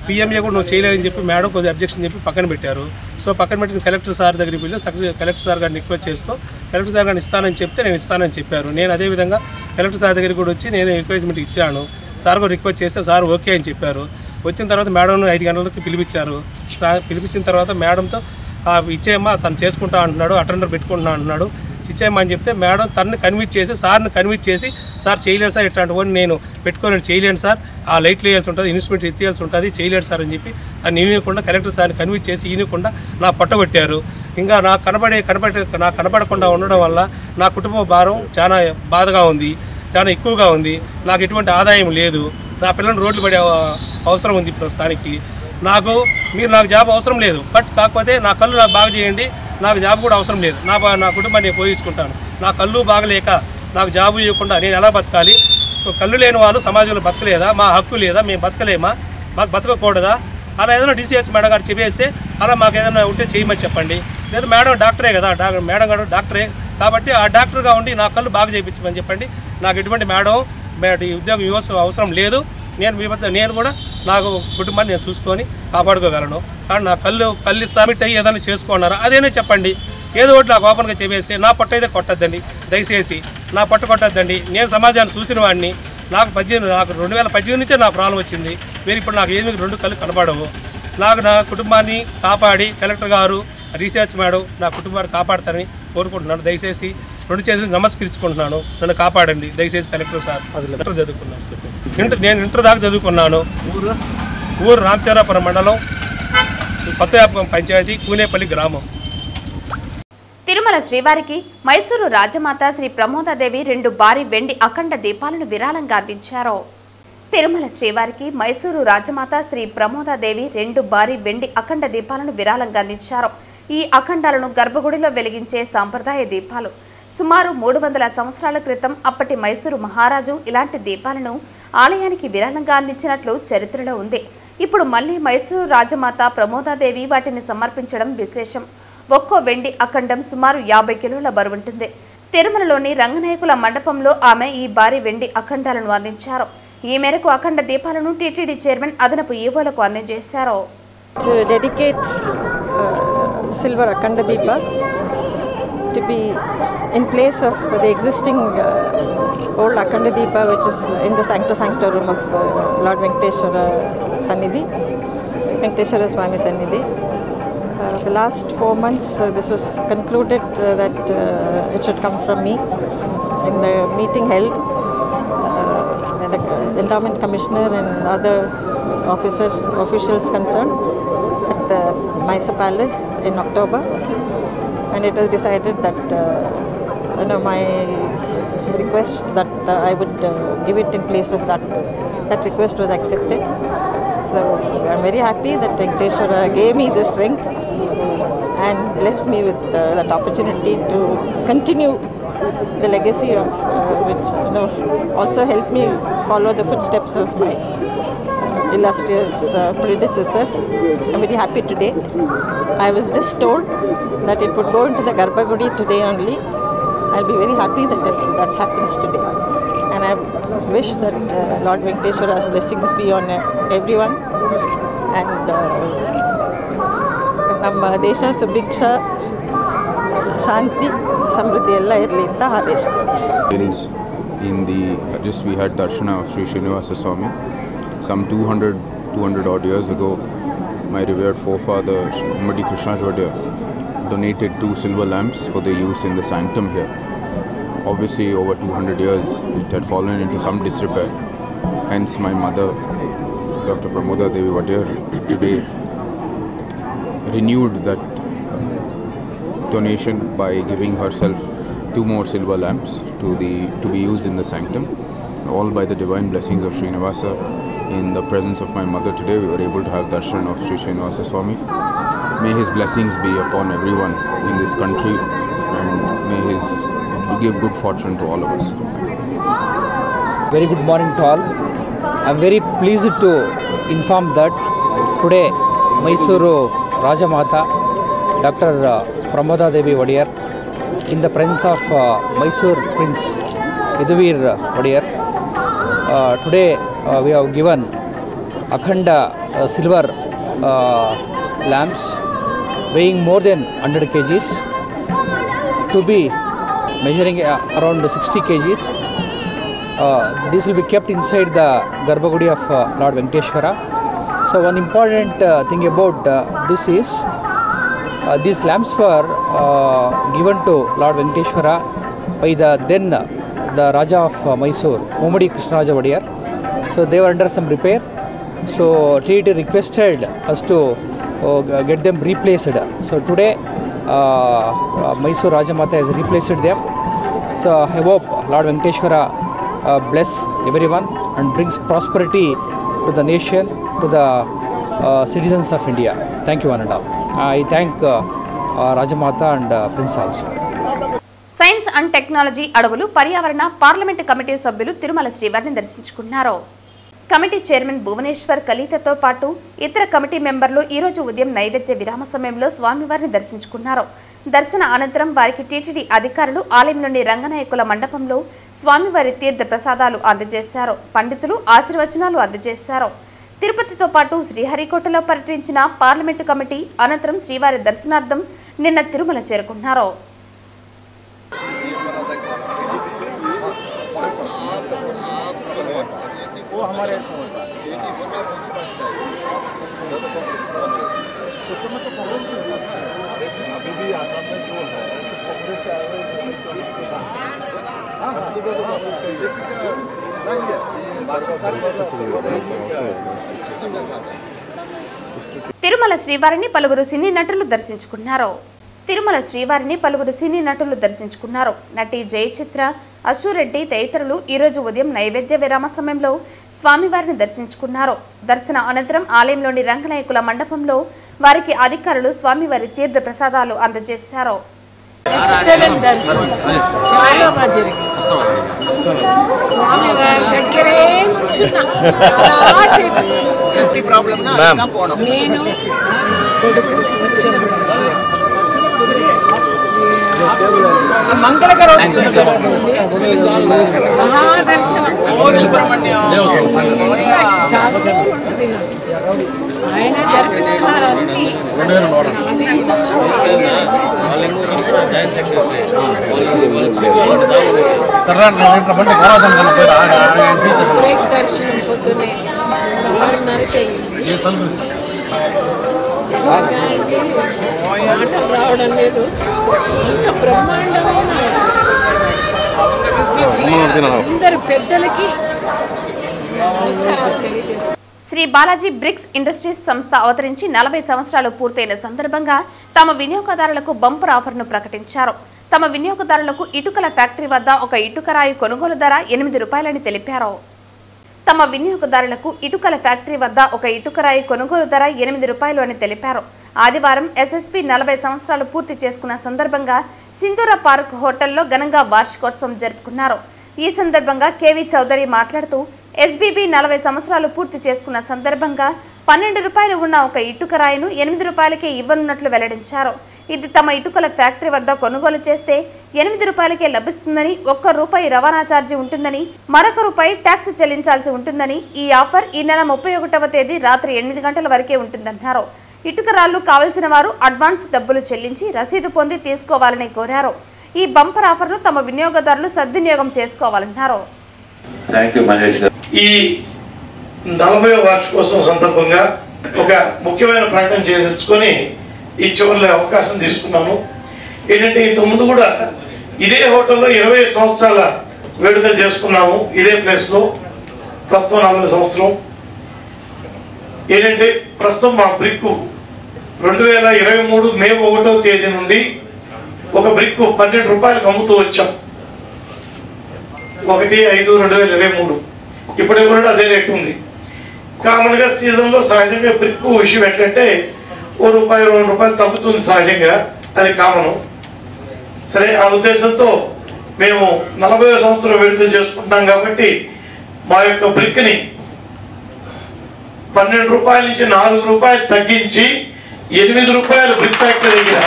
పిఎంఏ కూడా నువ్వు చేయలేదని చెప్పి మేడం కొద్దిగా అబ్జెక్షన్ చెప్పి పక్కన పెట్టారు. సో పక్కన పెట్టిన కలెక్టర్ సార్ దగ్గరికి వెళ్ళి కలెక్టర్ సార్ గారిని రిక్వెస్ట్ చేసుకో, కలెక్టర్ సార్ గారిని ఇస్తానని చెప్తే నేను ఇస్తానని చెప్పారు. నేను అదేవిధంగా కలెక్టర్ సార్ దగ్గరికి కూడా వచ్చి నేను రిక్వెస్ట్మెంట్ ఇచ్చాను. సార్ కూడా రిక్వెస్ట్ చేస్తే సార్ ఓకే అని చెప్పారు. వచ్చిన తర్వాత మేడంను 5 గంటలకి పిలిపించారు. పిలిపించిన తర్వాత మేడంతో ఇచ్చేయమ్మా తను చేసుకుంటా అంటున్నాడు, అటెండర్ పెట్టుకుంటున్నా అంటున్నాడు, ఇచ్చేయమ్మా అని చెప్తే మేడం తనని కన్విన్స్ చేసి సార్ని కన్విన్స్ చేసి సార్ చేయలేడు సార్, ఇట్లాంటివన్నీ నేను పెట్టుకోలేను, చేయలేను సార్, ఆ లైట్లు వేయాల్సి ఉంటుంది, ఇన్స్ట్రుమెంట్స్ ఎత్తియాల్సి ఉంటుంది, చేయలేడు సార్ అని చెప్పి అని ఈయనకుండా కలెక్టర్ సార్ని కన్విన్స్ చేసి ఈయనకుండా నా పట్టబట్టారు. ఇంకా నాకు కనపడకుండా ఉండడం వల్ల నా కుటుంబ భారం చాలా బాధగా ఉంది, చాలా ఎక్కువగా ఉంది. నాకు ఎటువంటి ఆదాయం లేదు. నా పిల్లలు రోడ్లు పడే అవసరం ఉంది ప్రస్తుతానికి. మీరు నాకు జాబ్ అవసరం లేదు, బట్ కాకపోతే నా కళ్ళు నాకు బాగా చేయండి, నాకు జాబ్ కూడా అవసరం లేదు, నా కుటుంబాన్ని నేను పోయించుకుంటాను. నా కళ్ళు బాగలేక నాకు జాబు ఇవ్వకుండా నేను ఎలా బతకాలి? కళ్ళు లేని వాళ్ళు సమాజంలో బతకలేదా? మా హక్కు లేదా? మేము బతకలేమా? మాకు బతకకూడదా? అలా ఏదైనా డీసీహెచ్ మేడం గారు చెప్పేస్తే అలా మాకు ఏదైనా ఉంటే చేయమని చెప్పండి. లేదా మేడం డాక్టరే కదా, మేడం గారు డాక్టరే కాబట్టి ఆ డాక్టర్గా ఉండి నా కళ్ళు బాగా చేయించమని చెప్పండి. నాకు ఎటువంటి ఉద్యోగం ఇవ్వాల్సిన అవసరం లేదు. నేను కూడా నాకు కుటుంబాన్ని నేను చూసుకొని కాపాడుకోగలను. కానీ నా కళ్ళు సబ్మిట్ అయ్యి ఏదైనా చేసుకున్నారా అదేనే చెప్పండి. ఏదో ఒకటి నాకు ఓపెన్గా చెప్పేస్తే నా పొట్ట అయితే కొట్టద్దండి, దయచేసి నా పొట్ట కొట్టద్దండి. నేను సమాజాన్ని చూసిన వాడిని. నాకు 2018 నుంచే నా ప్రాబ్లం వచ్చింది. మీరు ఇప్పుడు నాకు ఏమి 2 కళ్ళు కనపడవు. నా కుటుంబాన్ని కాపాడి కలెక్టర్ గారు, రీసెర్చ్ మేడం నా కుటుంబాన్ని కాపాడతారని కోరుకుంటున్నాను. దయచేసి 2 చేతులు నమస్కరించుకుంటున్నాను, నన్ను కాపాడండి దయచేసి కలెక్టర్ సార్. ఇంటర్ చదువుకున్నాను, నేను ఇంటర్ దాకా చదువుకున్నాను. ఊరు రామచంద్రాపురం మండలం, కొత్తయాపం పంచాయతీ, కూనేపల్లి గ్రామం. తిరుమల శ్రీవారికి మైసూరు రాజమాత శ్రీ ప్రమోదాదేవి 2 భారీ వెండి అఖండ దీపాలను విరాళంగా అందించారు. తిరుమల శ్రీవారికి మైసూరు రాజమాత శ్రీ ప్రమోదాదేవి 2 భారీ వెండి అఖండ దీపాలను విరాళంగా అందించారు. ఈ అఖండాలను గర్భగుడిలో వెలిగించే సాంప్రదాయ దీపాలు. సుమారు 300 సంవత్సరాల క్రితం అప్పటి మైసూరు మహారాజు ఇలాంటి దీపాలను ఆలయానికి విరాళంగా అందించినట్లు చరిత్రలో ఉంది. ఇప్పుడు మళ్లీ మైసూరు రాజమాత ప్రమోదాదేవి వాటిని సమర్పించడం విశేషం. ఒక్కో వెండి అఖండం సుమారు 50 కిలోల బరువుంటుంది. తిరుమలలోని రంగనాయకుల మండపంలో ఆమె ఈ భారీ వెండి అఖండాలను అందించారు. ఈ మేరకు అఖండ దీపాలను టీటీడీ చైర్మన్ అదనపు ఈవోలకు అందజేశారు. To dedicate silver Akhanda Deepa to be in place of the existing old Akhanda Deepa, which is in the Sancto Sanctorum of Lord Venkateshwara Sannidhi, Venkateshwara Swami Sannidhi. The last 4 months, this was concluded that it should come from me. In the meeting held by the Endowment Commissioner and other officials concerned at the Mysore Palace in October, and it was decided that my request that I would give it in place of that request was accepted. So I'm very happy that Venkateshwara gave me the strength and blessed me with that opportunity to continue the legacy of which also helped me follow the footsteps of my illustrious predecessors. I'm very happy today. I was just told that it would go into the Garbhagudi today only. I'll be very happy that that happens today. And I wish that Lord Venkateshwara's blessings be on everyone. And Namma Desha Subhiksha Shanti Samruddhi ella irli anta harestini. In the just we had darshana of Sri Srinivasa Swami. Some 200 odd years ago, my revered forefather Mummadi Krishnajwadiyar donated 2 silver lamps for their use in the sanctum here. Obviously, over 200 years, it had fallen into some disrepair. Hence, my mother, Dr. Pramoda Devi Wadiyar, today renewed that donation by giving herself 2 more silver lamps to be used in the sanctum. All by the divine blessings of Srinivasa. In the presence of my mother today, we were able to have darshan of Sri Srinivasa Swami. May his blessings be upon everyone in this country, and may his give good fortune to all of us. Very good morning to all. I am very pleased to inform that today Mysuru Rajamata Dr. Pramoda Devi Wadiyar, in the presence of Mysore Prince Yaduvir Wadiyar, today we have given Akhanda silver lamps weighing more than 100 kgs to be measuring around 60 kgs. This will be kept inside the Garbhagudi of Lord Venkateshwara. So one important thing about this is these lamps were given to Lord Venkateshwara by the Raja of Mysore, Mummadi Krishnajwadiyar. So they were under some repair. So TT requested us to get them replaced. So today Mysore Rajamata has replaced them. So I hope Lord Venkateshwara bless everyone and brings prosperity to the nation, to the citizens of India. Thank you, one and all. I thank Rajamata and Prince also. Science and technology అడవులు పర్యావరణ parliament committee సభ్యులు తిరుమల శ్రీవారిని దర్శించుకున్నారు. Committee chairman Bhubaneswar కలితతో పాటు ఇతర committee మెంబర్లు ఈ రోజు ఉదయం నైవేద్య విరామ సమయంలో స్వామివారిని దర్శించుకున్నారు. దర్శన అనంతరం వారికి టీటీడీ అధికారులు ఆలయంలోని రంగనాయకుల మండపంలో స్వామివారి తీర్థ ప్రసాదాలు అందజేశారు. పండితులు ఆశీర్వచనాలు అందజేశారు. తిరుపతితో పాటు శ్రీహరికోటలో పర్యటించిన పార్లమెంటు కమిటీ అనంతరం శ్రీవారి దర్శనార్థం నిన్న తిరుమల చేరుకున్నారు. తిరుమల శ్రీవారిని పలువురు సినీ నటులు దర్శించుకున్నారు. నటి జయచిత్ర, అశురెడ్డి తదితరులు ఈ రోజు ఉదయం నైవేద్య విరామ సమయంలో స్వామివారిని దర్శించుకున్నారు. దర్శన అనంతరం ఆలయంలోని రంగనాయకుల మండపంలో వారికి అధికారులు స్వామివారి తీర్థ ప్రసాదాలు అందజేశారు. ఎక్సలెంట్ దర్శనం, చాలా బాగా జరిగింది. స్వామివారి దగ్గరే కూర్చున్నా నేను కొడుకు వచ్చాము. ఆయన జరిపిస్తున్నారు అన్ని బ్రేక్ దర్శనం పొద్దునే 6:30కి మాటలు రావడం లేదు. అంత బ్రహ్మాండమైన అందరు పెద్దలకి నమస్కారాలు తెలియజేస్తారు. శ్రీ బాలాజీ బ్రిక్స్ ఇండస్ట్రీస్ సంస్థ అవతరించి 40 సంవత్సరాలు పూర్తయిన సందర్భంగా తమ వినియోగదారులకు బంపర్ ఆఫర్ను ప్రకటించారు. తమ వినియోగదారులకు ఇటుకల ఫ్యాక్టరీ వద్ద ఒక ఇటుకరాయి కొనుగోలు ధర 8 రూపాయలని తెలిపారు. తమ వినియోగదారులకు ఇటుకల ఫ్యాక్టరీ వద్ద ఒక ఇటుకరాయి కొనుగోలు ధర 8 రూపాయలు అని తెలిపారు. ఆదివారం ఎస్ఎస్పీ 40 సంవత్సరాలు పూర్తి చేసుకున్న సందర్భంగా సింధూర పార్క్ హోటల్లో ఘనంగా వార్షికోత్సవం జరుపుకున్నారు. ఈ సందర్భంగా కేవీ చౌదరి మాట్లాడుతూ ఎస్బీబీ 40 సంవత్సరాలు పూర్తి చేసుకున్న సందర్భంగా 12 రూపాయలు ఉన్న ఒక ఇటుక రాయిను 8 రూపాయలకే ఇవ్వనున్నట్లు వెల్లడించారు. ఇది తమ ఇటుకల ఫ్యాక్టరీ వద్ద కొనుగోలు చేస్తే 8 రూపాయలకే లభిస్తుందని, ₹1 రవాణా ఛార్జీ ఉంటుందని, మరొక రూపాయి ట్యాక్స్ చెల్లించాల్సి ఉంటుందని, ఈ ఆఫర్ ఈ నెల 31వ తేదీ రాత్రి 8 గంటల వరకే ఉంటుందన్నారు. ఇటుక రాళ్లు కావలసిన వారు అడ్వాన్స్ డబ్బులు చెల్లించి రసీదు పొంది తీసుకోవాలని కోరారు. ఈ బంపర్ ఆఫర్ను తమ వినియోగదారులు సద్వినియోగం చేసుకోవాలన్నారు. ఈ 40వ వార్షికోత్సవం సందర్భంగా ఒక ముఖ్యమైన ప్రకటన చేయదలుచుకొని ఈ చివరిలో అవకాశం తీసుకున్నాను. ఏంటంటే ఇంతకుముందు కూడా ఇదే హోటల్లో 20 సంవత్సరాల వేడుకలు చేసుకున్నాము. ఇదే ప్లేస్లో ప్రస్తుతం 40 సంవత్సరం. ఏంటంటే ప్రస్తుతం మా బ్రిక్ 2023 మే 1వ తేదీ నుండి ఒక బ్రిక్ 12 రూపాయలకు అమ్ముతూ వచ్చాం. 1/5/2023 ఇప్పుడు కూడా అదే రేటు ఉంది. కామన్గా సీజన్లో సహజంగా బ్రిక్ విషయం ఎట్లంటే ₹1 ₹2 తగ్గుతుంది సహజంగా, అది కామను. సరే, ఆ ఉద్దేశంతో మేము 40వ సంవత్సరం వేడుకలు చేసుకుంటాం కాబట్టి మా యొక్క బ్రిక్ని 12 రూపాయల నుంచి 4 రూపాయలు తగ్గించి 8 రూపాయలు బ్రిక్ ఫ్యాక్టరీ దగ్గర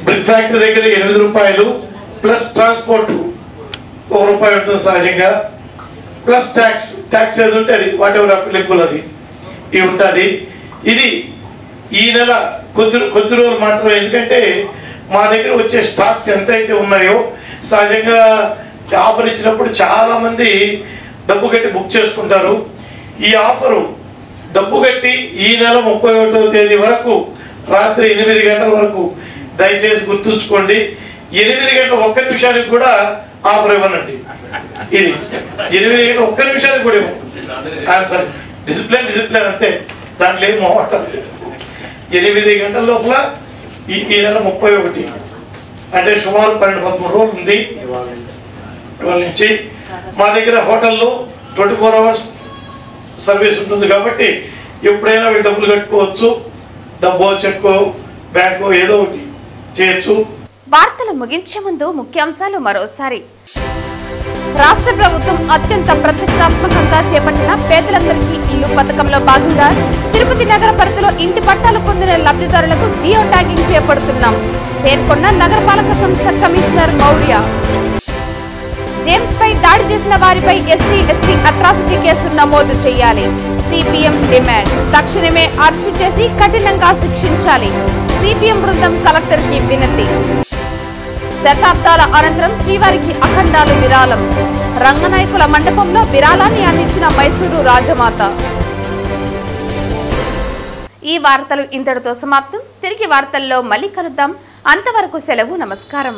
బ్రిక్ ఫ్యాక్టరీ దగ్గర 8 రూపాయలు ప్లస్ ట్రాన్స్పోర్ట్ ₹1 ఉంటుంది సహజంగా, ప్లస్ ట్యాక్స్ ఏది ఉంటే అది వాట్ ఎవర్ అప్లికబుల్ అది ఇది ఉంటుంది. ఇది ఈ నెల కొద్ది రోజులు మాత్రమే. ఎందుకంటే మా దగ్గర వచ్చే స్టాక్స్ ఎంతైతే ఉన్నాయో సహజంగా ఆఫర్ ఇచ్చినప్పుడు చాలామంది డబ్బు కట్టి బుక్ చేసుకుంటారు. ఈ ఆఫరు డబ్బు కట్టి ఈ నెల 31వ తేదీ వరకు రాత్రి 8 గంటల వరకు దయచేసి గుర్తుంచుకోండి. 8 గంటల 1 నిమిషానికి కూడా ఆఫర్ ఇవ్వనండి. ఇది 8 గంటల 1 నిమిషానికి కూడా ఇవ్వం. డిసిప్లిన్ అంతే, దాంట్లో ఏం మొహమాటం లేదు. 8 గంటల లోపల ఈ నెల 31 అంటే సుమారు 12-13 రోజులు ఉంది. ఇవాళ నుంచి మా దగ్గర హోటల్లో 24 అవర్స్ సర్వీస్ ఉంటుంది కాబట్టి ఎప్పుడైనా వీళ్ళు డబ్బులు కట్టుకోవచ్చు. డబ్బో చెక్కో బ్యాంకో ఏదో ఒకటి చేయొచ్చు. వార్తలు ముగించే ముందు ముఖ్యాంశాలు మరోసారి. రాష్ట్ర ప్రభుత్వం అత్యంత ప్రతిష్టాత్మకంగా చేపట్టిన పేదలందరికీ ఇల్లు పథకంలో భాగంగా తిరుపతి నగర పరిధిలో ఇంటి పట్టాలు పొందిన లబ్ధిదారులకు జియో ట్యాగింగ్ చేపడుతున్నాం పేర్కొన్న నగరపాలక సంస్థ కమిషనర్ మౌర్య. జేమ్స్ పై దాడి చేసిన వారిపై SC/ST అట్రాసిటీ కేసు నమోదు చేయాలి. CPM demand. తక్షణమే అరెస్టు చేసి కఠినంగా శిక్షించాలి. సిపిఎం బృందం కలెక్టర్ కి వినతి. శతాబ్దాల అనంతరం శ్రీవారికి అఖండాలు విరాళం. రంగనాయకుల మండపంలో విరాళాన్ని అందించిన మైసూరు రాజమాత. ఈ వార్తలు ఇంతటితో సమాప్తం. తిరిగి వార్తల్లో మళ్ళీ కలుద్దాం. అంతవరకు సెలవు. నమస్కారం.